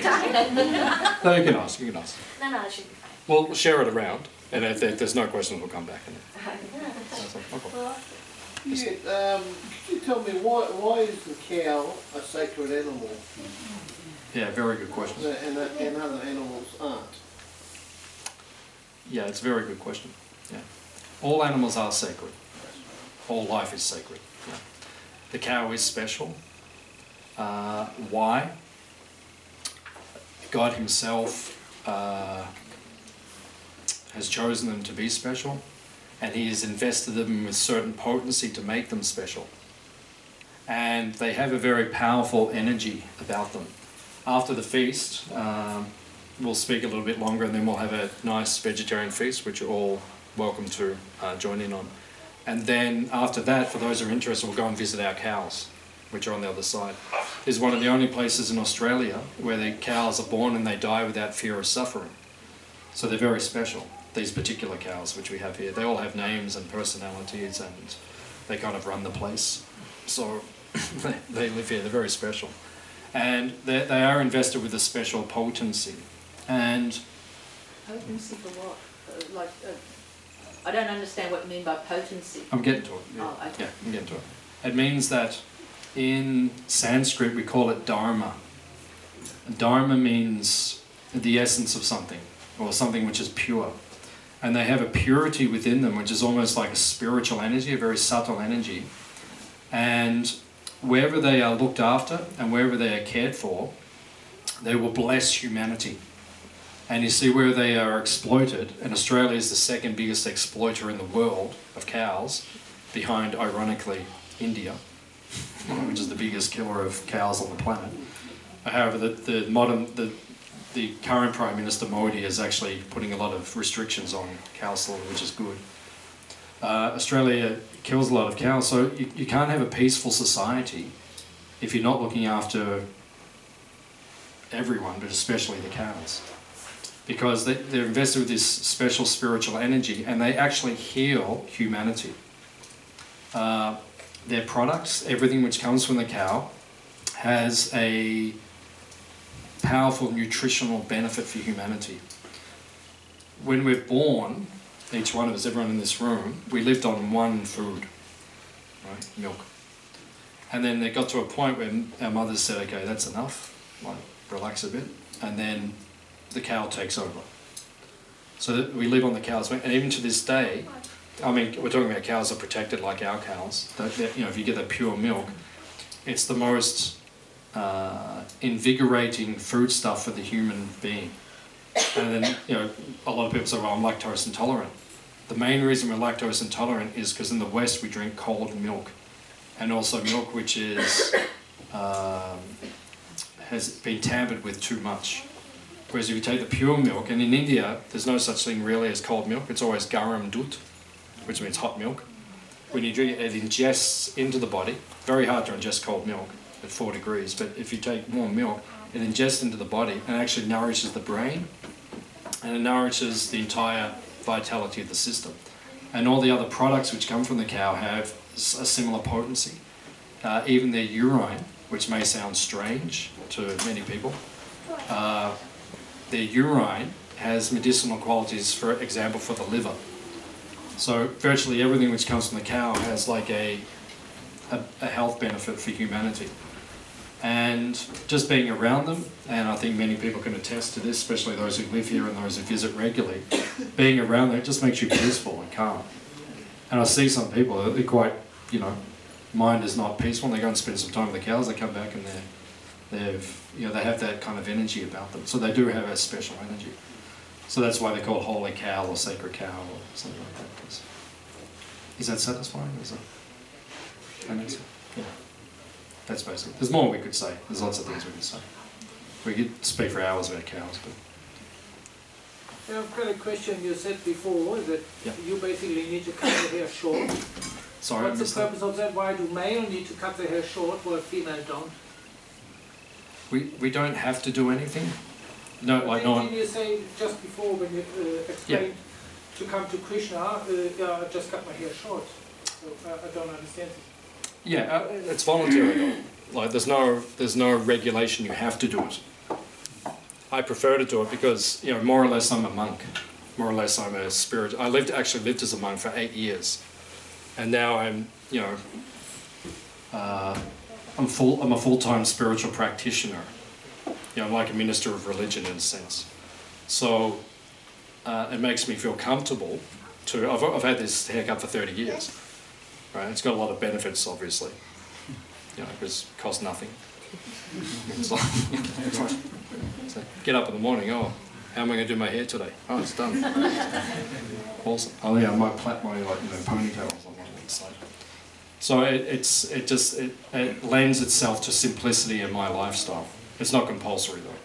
S1: you can ask. You can ask.
S7: No, that should be fine.
S1: We'll share it around, and if there's no questions, we'll come back.
S8: Could you tell me why is the cow a sacred animal
S1: Yeah, very good question.
S8: and other animals aren't?
S1: Yeah, it's a very good question. Yeah. All animals are sacred. All life is sacred. Yeah. The cow is special. Why? God himself has chosen them to be special, and he has invested them with certain potency to make them special. And they have a very powerful energy about them. After the feast, we'll speak a little bit longer, and then we'll have a nice vegetarian feast, which you're all welcome to join in on. And then after that, for those who are interested, we'll go and visit our cows, which are on the other side. This is one of the only places in Australia where the cows are born and they die without fear of suffering. So they're very special, these particular cows which we have here. They all have names and personalities, and they kind of run the place. So they live here, they're very special. And they are invested with a special potency. And
S5: Potency for what? I don't understand what you mean by potency.
S1: I'm getting to it. Yeah.
S5: Oh, okay.
S1: Yeah, I'm getting to it. It means that in Sanskrit we call it dharma. Dharma means the essence of something, or something which is pure. And they have a purity within them which is almost like a spiritual energy, a very subtle energy. And wherever they are looked after and wherever they are cared for, they will bless humanity. And you see where they are exploited, and Australia is the second biggest exploiter in the world of cows, behind, ironically, India, which is the biggest killer of cows on the planet. However, the current Prime Minister Modi is actually putting a lot of restrictions on cow slaughter, which is good. Australia kills a lot of cows, so you can't have a peaceful society if you're not looking after everyone, but especially the cows. Because they're invested with this special spiritual energy, and they actually heal humanity. Their products, everything which comes from the cow, has a powerful nutritional benefit for humanity. When we're born, each one of us, everyone in this room, we lived on one food, right? Milk. And then it got to a point when our mothers said, okay, that's enough, like, relax a bit, and then the cow takes over. So that we live on the cow's milk, and even to this day, I mean, we're talking about cows that are protected like our cows. You know, if you get the pure milk, it's the most invigorating foodstuff for the human being. And then, you know, a lot of people say, well, I'm lactose intolerant. The main reason we're lactose intolerant is because in the West we drink cold milk, and also milk which is has been tampered with too much. Whereas if you take the pure milk, and in India there's no such thing really as cold milk, it's always garam dut, which means hot milk. When you drink it, it ingests into the body. Very hard to ingest cold milk at 4 degrees, but if you take warm milk, it ingests into the body and actually nourishes the brain, and it nourishes the entire vitality of the system. And all the other products which come from the cow have a similar potency. Even their urine, which may sound strange to many people, their urine has medicinal qualities, for example, for the liver. So virtually everything which comes from the cow has like a health benefit for humanity. And just being around them, and I think many people can attest to this, especially those who live here and those who visit regularly, being around them, it just makes you peaceful and calm. And I see some people, they're quite, you know, mind is not peaceful, and they go and spend some time with the cows, they come back and they have that kind of energy about them. So they do have a special energy. So that's why they're called holy cow or sacred cow or something like that. Is that satisfying? Is that answer? Yeah. That's basically. There's more we could say. There's lots of things we could say. We could speak for hours about cows, but.
S9: I've got a question. You said before that you basically need to cut the hair short.
S1: Sorry,
S9: what's the purpose of that? Why do male need to cut their hair short while female don't?
S1: We don't have to do anything. No, like no one.
S9: Didn't you say just before when you explained to come to Krishna, I just cut my hair short. So I don't understand it.
S1: Yeah, it's voluntary though. Like there's no regulation you have to do it. I prefer to do it because, you know, more or less I'm a monk. More or less I'm a spirit. I actually lived as a monk for 8 years. And now I'm, you know, I'm a full-time spiritual practitioner. You know, I'm like a minister of religion in a sense. So it makes me feel comfortable to, I've had this haircut for 30 years. Right, it's got a lot of benefits, obviously. You know, because it costs nothing. It's like, so get up in the morning. Oh, how am I going to do my hair today? Oh, it's done. Awesome. Oh yeah, I might plait my ponytails on one side. So it lends itself to simplicity in my lifestyle. It's not compulsory though.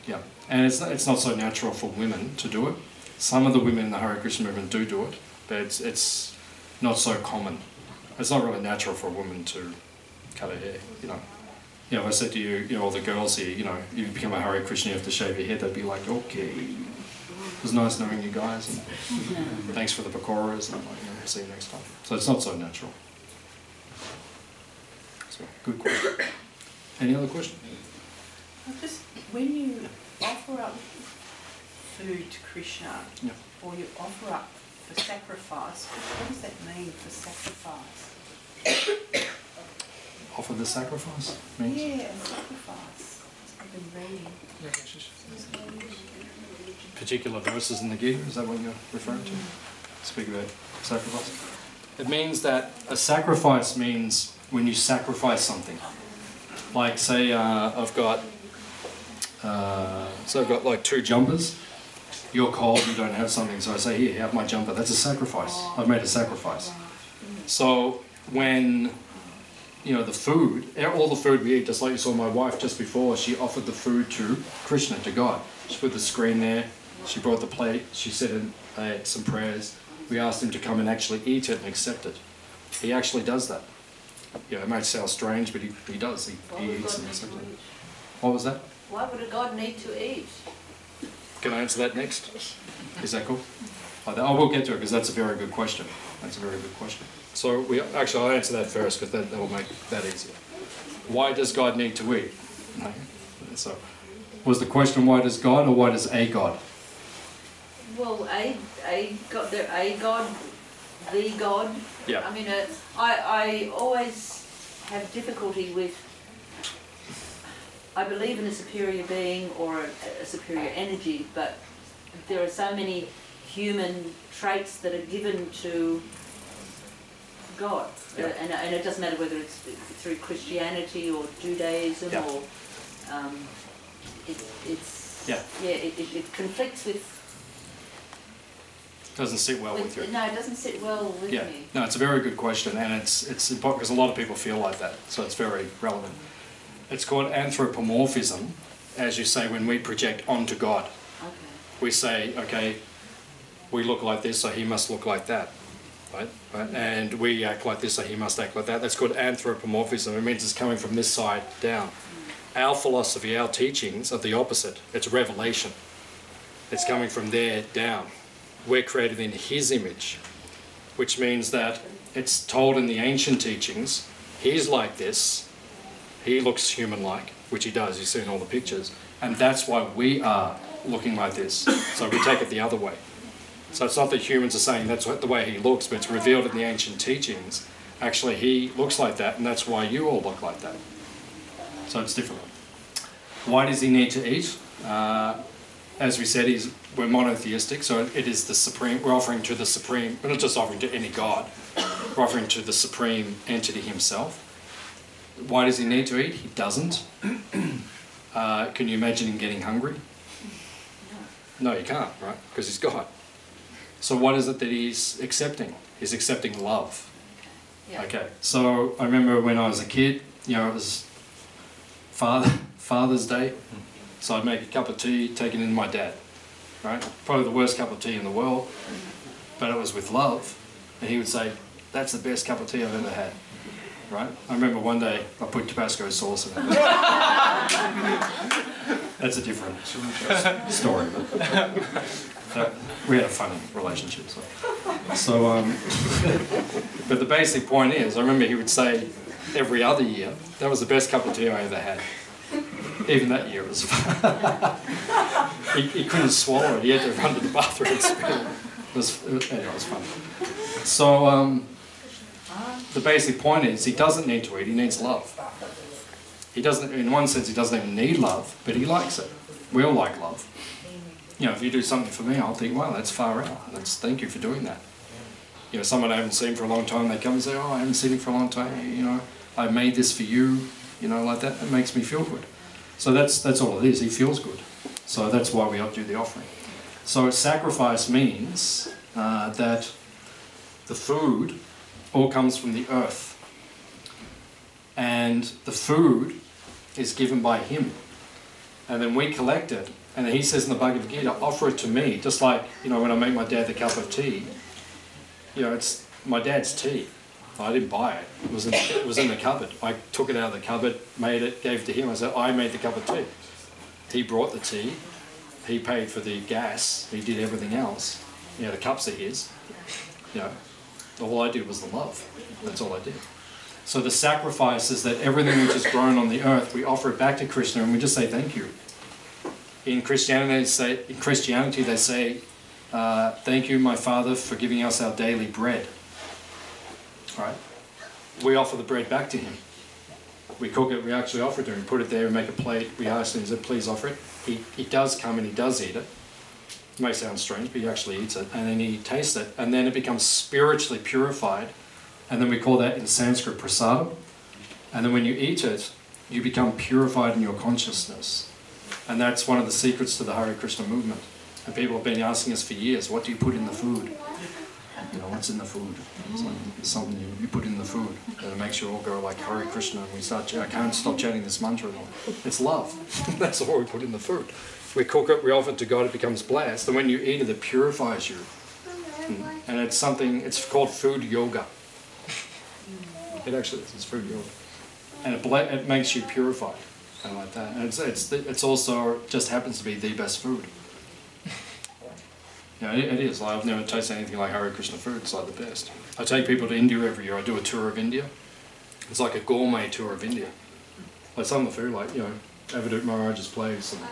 S1: Yeah, and it's not so natural for women to do it. Some of the women in the Hare Krishna movement do it, but it's not so common. It's not really natural for a woman to cut her hair, you know. You know, if I said to you, you know, all the girls here, you know, you become a Hare Krishna, you have to shave your head, they'd be like, okay. It was nice knowing you guys, and thanks for the pakoras, and I'm like, yeah, see you next time. So it's not so natural. So, good question. Any other question?
S2: Just when you offer up food to Krishna, or you offer up for sacrifice, what does that mean for sacrifice?
S1: Offer the sacrifice? Means?
S2: Yeah, sacrifice. I've been reading.
S1: Particular verses in the Gita, is that what you're referring to? Speak about sacrifice. It means that a sacrifice means when you sacrifice something. Like say I've got So I've got like 2 jumpers. You're cold, you don't have something, so I say, here, have my jumper. That's a sacrifice. I've made a sacrifice. So when, you know, the food, all the food we eat, just like you saw my wife just before, she offered the food to Krishna, to God. She put the screen there, she brought the plate, she said some prayers. We asked him to come and actually eat it and accept it. He actually does that. Yeah, it might sound strange, but he does. He eats and accepts it. What was that?
S5: Why would a God need to eat?
S1: Can I answer that next? Is that cool? Oh, we'll get to it because that's a very good question. That's a very good question. So I'll answer that first because that will make that easier. Why does God need to eat? No. So, was the question why does God or why does a God?
S5: Well, a God, a God, the God.
S1: Yeah.
S5: I mean, I always have difficulty with. I believe in a superior being or a superior energy, but there are so many human traits that are given to God, and it doesn't matter whether it's through Christianity or Judaism or it conflicts with.
S1: Doesn't sit well with you.
S5: No, it doesn't sit well with me.
S1: No, it's a very good question, and it's important because a lot of people feel like that, so it's very relevant. It's called anthropomorphism, as you say, when we project onto God.
S5: Okay.
S1: We say, okay, we look like this, so he must look like that, right? And we act like this, so he must act like that. That's called anthropomorphism. It means it's coming from this side down. Our philosophy, our teachings are the opposite. It's revelation. It's coming from there down. We're created in his image, which means that it's told in the ancient teachings, he's like this, he looks human-like, which he does, you see in all the pictures, and that's why we are looking like this. So we take it the other way. So it's not that humans are saying that's the way he looks, but it's revealed in the ancient teachings. Actually, he looks like that, and that's why you all look like that. So it's different. Why does he need to eat? As we said, we're monotheistic, so it is the supreme. We're offering to the supreme. We're not just offering to any god. We're offering to the supreme entity himself. Why does he need to eat? He doesn't. Can you imagine him getting hungry? No, you can't, right? Because he's God. So what is it that he's accepting? He's accepting love.
S5: Yeah.
S1: Okay, so I remember when I was a kid, you know, it was Father's Day, so I'd make a cup of tea, take it in to my dad, right? Probably the worst cup of tea in the world, but it was with love, and he would say, that's the best cup of tea I've ever had, right? I remember one day I put Tabasco sauce in it. That's a different story, but we had a funny relationship. But the basic point is, I remember he would say every other year, that was the best cup of tea I ever had. Even that year it was fun. he couldn't swallow it, he had to run to the bathroom and spit it. It was fun. So the basic point is, he doesn't need to eat, he needs love. He doesn't, in one sense, he doesn't even need love, but he likes it. We all like love. You know, if you do something for me, I'll think, wow, that's far out. Thank you for doing that. You know, someone I haven't seen for a long time, they come and say, oh, I haven't seen you for a long time, you know, I made this for you, you know, like that. It makes me feel good. So that's all it is. He feels good. So that's why we do the offering. So sacrifice means that the food all comes from the earth. And the food is given by him. And then we collect it. And then he says in the Bhagavad Gita, offer it to me. Just like, you know, when I make my dad the cup of tea, you know, it's my dad's tea. I didn't buy it. It was in the cupboard. I took it out of the cupboard, made it, gave it to him. I said, I made the cup of tea. He brought the tea. He paid for the gas. He did everything else. You know, the cups are his. You know, all I did was the love. That's all I did. So the sacrifice is that everything which is grown on the earth, we offer it back to Krishna and we just say thank you. In Christianity, they say, thank you, my Father, for giving us our daily bread. Right? We offer the bread back to him. We cook it, we actually offer it to him, put it there and make a plate. We ask him, please offer it. He does come and he does eat it. It may sound strange, but he actually eats it. And then he tastes it. And then it becomes spiritually purified. And then we call that in Sanskrit prasadam. And then when you eat it, you become purified in your consciousness. And that's one of the secrets to the Hare Krishna movement. And people have been asking us for years, what do you put in the food? You know, what's in the food? It's like something you put in the food and it makes you all go like Hare Krishna, and we start, I can't stop chanting this mantra. It's love. That's all we put in the food. We cook it, we offer it to God, it becomes blessed, and when you eat it, it purifies you. And it's something, it's called food yoga. It actually is, it's food yoga. And it makes you purified, and like that. And it's also, just happens to be the best food. Yeah, it is. I've never tasted anything like Hare Krishna food. It's like the best. I take people to India every year. I do a tour of India. It's like a gourmet tour of India. Like some of the food, like, you know, Avadut Maharaj's place. And,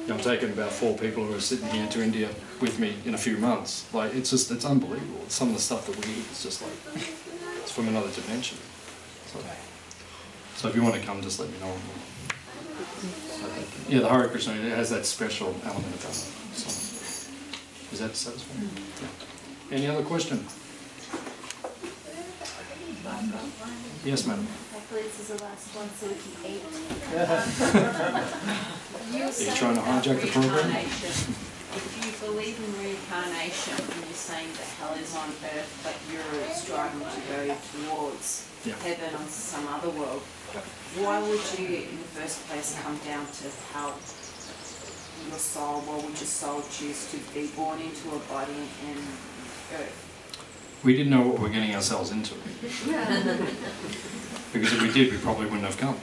S1: you know, I'm taking about 4 people who are sitting here to India with me in a few months. Like, it's just, it's unbelievable. Some of the stuff that we eat is just like, it's from another dimension. So if you want to come, just let me know. Yeah, the Hare Krishna, it has that special element about it. So, is that satisfying? Yeah. Any other question? Yes, madam.
S10: Hopefully this is the last one so we can eat.
S1: Are you trying to hijack the program?
S5: If you believe in reincarnation and you're saying that hell is on earth but you're striving to go towards heaven or some other world, why would you in the first place come down to hell? Your soul, why would your soul choose to be born into a body in earth?
S1: We didn't know what we were getting ourselves into. Because if we did, we probably wouldn't have come.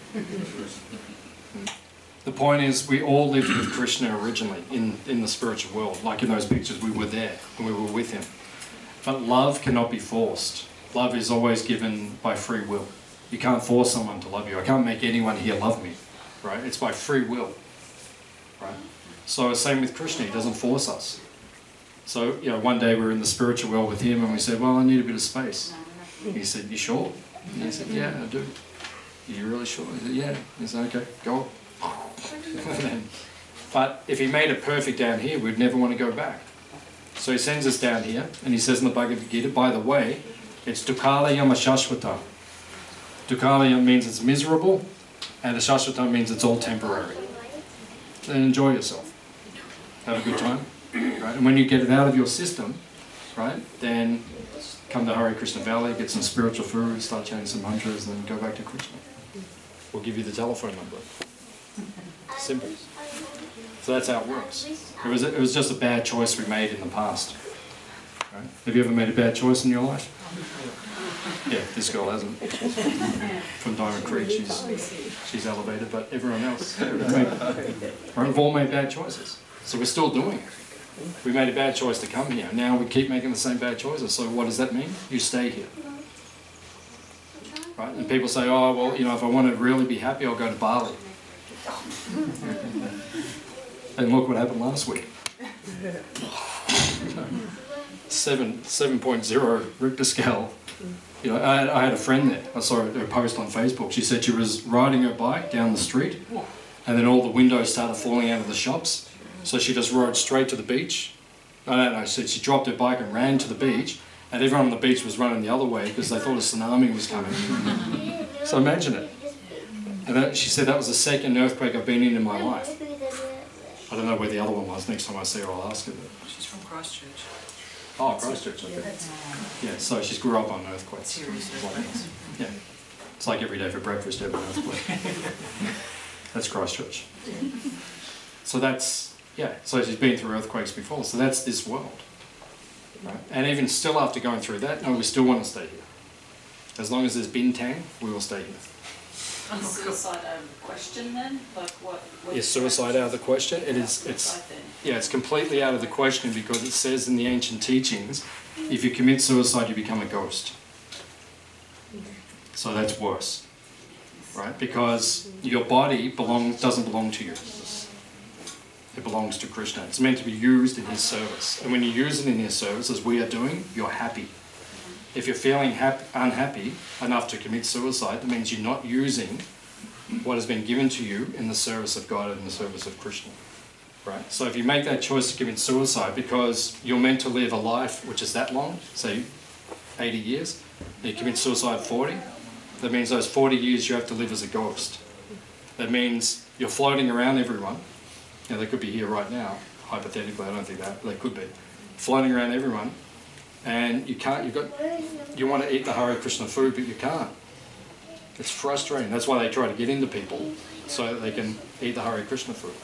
S1: The point is, we all lived with Krishna originally in the spiritual world. Like in those pictures, we were there and we were with him. But love cannot be forced. Love is always given by free will. You can't force someone to love you. I can't make anyone here love me, right? It's by free will, right? So same with Krishna, he doesn't force us. So, you know, one day we were in the spiritual world with him and we said, well, I need a bit of space. He said, you sure? And he said, yeah, I do. Are you really sure? He said, yeah. He said, okay, go on. But if he made it perfect down here, we'd never want to go back. So he sends us down here and he says in the Bhagavad Gita, by the way, it's Dukhala Yama Shashvata. Dukhala means it's miserable and the Shashvata means it's all temporary. Then enjoy yourself. Have a good time. Right? And when you get it out of your system, right, then come to Hare Krishna Valley, get some spiritual food, start chanting some mantras, and then go back to Krishna. We'll give you the telephone number. Simple. So that's how it works. It was just a bad choice we made in the past. Right? Have you ever made a bad choice in your life? Yeah, this girl hasn't. From Diamond Creek, she's elevated, but everyone else, we've all made bad choices. So we're still doing it. We made a bad choice to come here. Now we keep making the same bad choices. So what does that mean? You stay here. Right? And people say, oh, well, you know, if I want to really be happy, I'll go to Bali. And look what happened last week. 7.0 Richter scale. You know, I had a friend there. I saw her post on Facebook. She said she was riding her bike down the street and then all the windows started falling out of the shops. So she just rode straight to the beach. No, she dropped her bike and ran to the beach, and everyone on the beach was running the other way because they thought a tsunami was coming. So imagine it. And she said that was the second earthquake I've been in my life. I don't know where the other one was. Next time I see her, I'll ask her.
S11: She's from Christchurch.
S1: Oh, Christchurch, okay. Yeah, so she's grew up on earthquakes. Yeah, it's like every day for breakfast, every earthquake. That's Christchurch. So that's, yeah, so she's been through earthquakes before, so that's this world. Right? And even still after going through that, no, we still want to stay here. As long as there's bintang, we will stay here.
S5: Is suicide out of the question then? Like what
S1: is suicide out of the question? It's completely out of the question because it says in the ancient teachings, if you commit suicide, you become a ghost. So that's worse, right? Because your body doesn't belong to you. It belongs to Krishna. It's meant to be used in his service. And when you use it in his service, as we are doing, you're happy. If you're feeling unhappy enough to commit suicide, that means you're not using what has been given to you in the service of God and in the service of Krishna. Right? So if you make that choice to commit suicide because you're meant to live a life which is that long, say 80 years, and you commit suicide at 40, that means those 40 years you have to live as a ghost. That means you're floating around everyone, You know, they could be here right now, hypothetically, I don't think that, they could be, floating around everyone, and you can't, you want to eat the Hare Krishna food, but you can't. It's frustrating. That's why they try to get into people, so that they can eat the Hare Krishna food.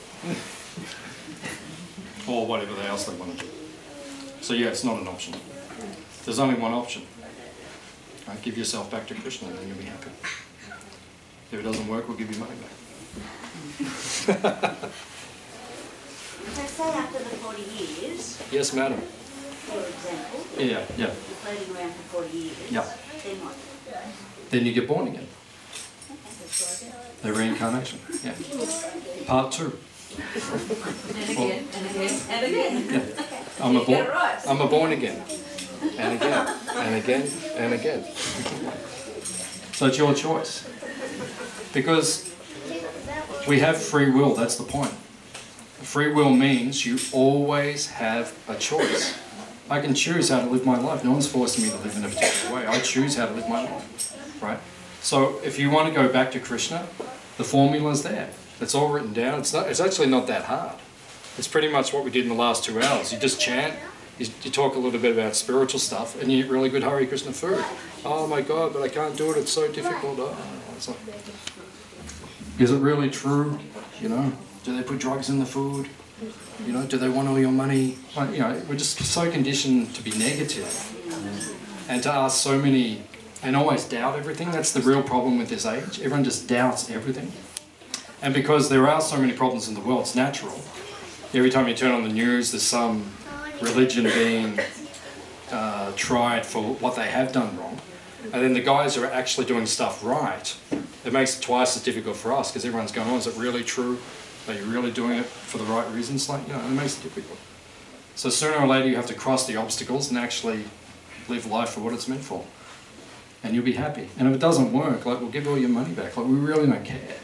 S1: Or whatever else they want to do. So yeah, it's not an option. There's only one option. Right? Give yourself back to Krishna and then you'll be happy. If it doesn't work, we'll give you money back.
S5: If I say after the 40 years,
S1: Yes, madam.
S5: for example,
S1: Yeah.
S5: you're floating around for 40 years,
S1: Yeah.
S5: then what?
S1: Then you get born again. The reincarnation. Yeah. Part 2.
S5: And again, and again, and again.
S1: Yeah.
S5: You get it right.
S1: I'm a born again. And again, and again, and again. So it's your choice. Because we have free will, that's the point. Free will means you always have a choice. I can choose how to live my life. No one's forcing me to live in a particular way. I choose how to live my life. Right? So if you want to go back to Krishna, the formula's there. It's all written down. It's actually not that hard. It's pretty much what we did in the last 2 hours. You just chant, you talk a little bit about spiritual stuff, and you eat really good Hare Krishna food. Oh my God, but I can't do it. It's so difficult. Oh, it's like, is it really true? You know, do they put drugs in the food? You know, do they want all your money? Like, you know, we're just so conditioned to be negative and to ask so many and always doubt everything. That's the real problem with this age. Everyone just doubts everything. And because there are so many problems in the world, it's natural. Every time you turn on the news, there's some religion being tried for what they have done wrong. And then the guys who are actually doing stuff right, it makes it twice as difficult for us because everyone's going, oh, is it really true? Are you really doing it for the right reasons? Like, you know, it makes it difficult. So sooner or later you have to cross the obstacles and actually live life for what it's meant for. And you'll be happy. And if it doesn't work, like, we'll give all your money back. Like, we really don't care.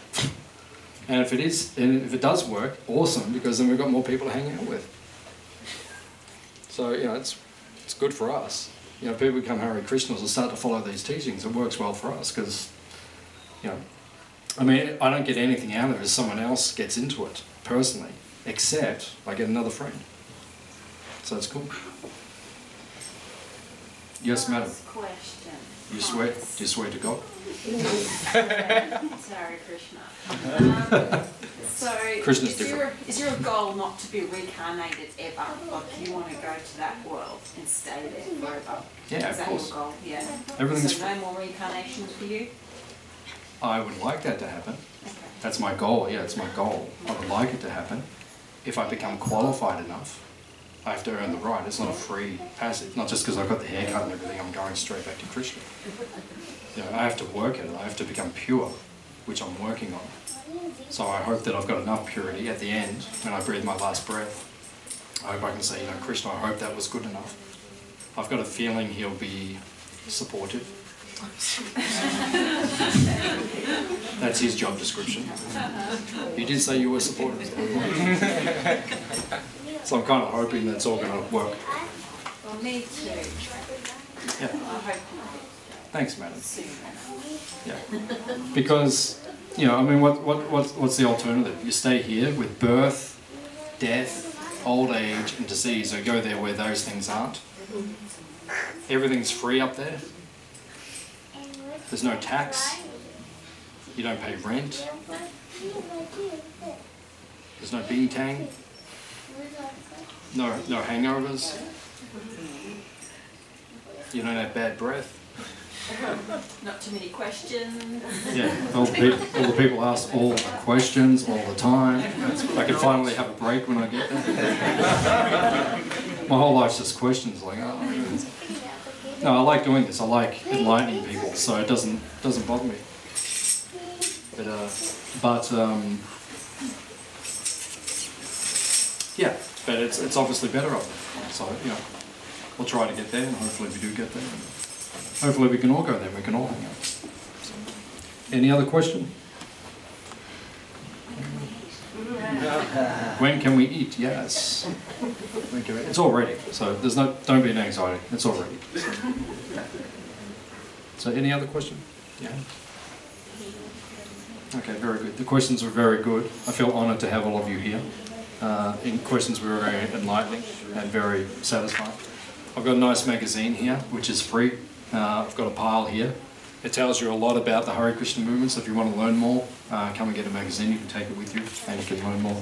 S1: And if it does work, awesome, because then we've got more people to hang out with. So, you know, it's good for us. You know, people become Hare Krishnas and start to follow these teachings. It works well for us because, you know, I mean, I don't get anything out of it as someone else gets into it, personally, except I get another friend. So it's cool. Yes, madam.
S5: Question.
S1: Do you swear to God?
S11: Sorry, Krishna. So,
S1: Krishna's different.
S11: Is your goal not to be reincarnated ever? Like, you want to go to that world and stay there forever?
S1: Yeah,
S11: is
S1: of course.
S11: Your goal? Yeah.
S1: Everything's
S11: So no more reincarnations for you?
S1: I would like that to happen.
S11: Okay.
S1: That's my goal, yeah, it's my goal. I would like it to happen. If I become qualified enough, I have to earn the right. It's not a free passage. Not just because I've got the haircut and everything, I'm going straight back to Krishna. You know, I have to work at it. I have to become pure, which I'm working on. So I hope that I've got enough purity at the end, when I breathe my last breath. I hope I can say, you know, Krishna, I hope that was good enough. I've got a feeling he'll be supportive. That's his job description. You did say you were supportive. So I'm kind of hoping that's all going to work.
S11: Well, me too.
S1: Yeah.
S11: I hope
S1: Thanks, madam.
S11: soon.
S1: Yeah. Because, you know, I mean, what's the alternative? You stay here with birth, death, old age, and disease, or go there where those things aren't. Everything's free up there. There's no tax. You don't pay rent. There's no bintang. No hangovers. You don't have bad breath.
S11: Not too many questions.
S1: Yeah, all the people ask all the questions all the time. I can finally have a break when I get there. My whole life's just questions, like, oh. No, I like doing this. I like enlightening people, so it doesn't bother me. Yeah, but it's obviously better up there. So, you know, we'll try to get there, and hopefully we do get there. Hopefully we can all go there, we can all hang out. So, any other question? When can we eat? Yes. When can we? It's all ready, so don't be an anxiety, it's all ready. So any other question? Yeah. Okay, very good. The questions were very good. I feel honoured to have all of you here. questions were very enlightening and very satisfying. I've got a nice magazine here, which is free. I've got a pile here. It tells you a lot about the Hare Krishna movement, so if you want to learn more, come and get a magazine, you can take it with you and you can learn more.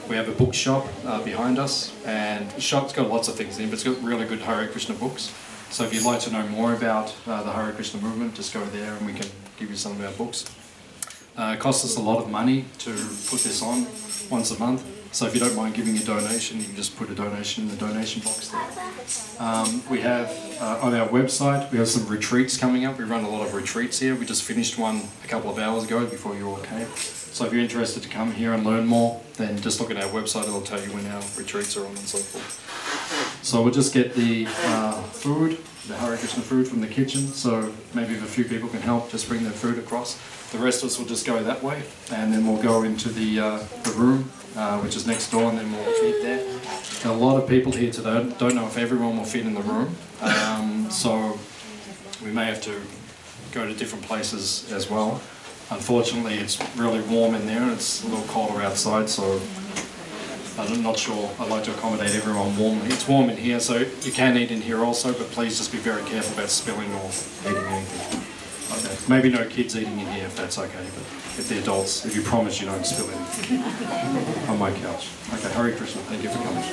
S1: We have a bookshop behind us, and the shop's got lots of things in it, but it's got really good Hare Krishna books. So if you'd like to know more about the Hare Krishna movement, just go there and we can give you some of our books. It costs us a lot of money to put this on once a month, so if you don't mind giving a donation, you can just put a donation in the donation box there. We have on our website, we have some retreats coming up. We run a lot of retreats here. We just finished one a couple of hours ago before you all came. So if you're interested to come here and learn more, then just look at our website, it'll tell you when our retreats are on and so forth. So we'll just get the food, the Hare Krishna food from the kitchen, so maybe if a few people can help, just bring their food across. The rest of us will just go that way, and then we'll go into the room, which is next door, and then we'll eat there. There are a lot of people here today. Don't know if everyone will fit in the room, so we may have to go to different places as well. Unfortunately, it's really warm in there and it's a little colder outside, so I'm not sure I'd like to accommodate everyone warmly. It's warm in here, so you can eat in here also, but please just be very careful about spilling or eating anything. Okay. Maybe no kids eating in here if that's okay, but if the adults, if you promise you don't spill anything on my couch. Okay, Hare Krishna, thank you for coming.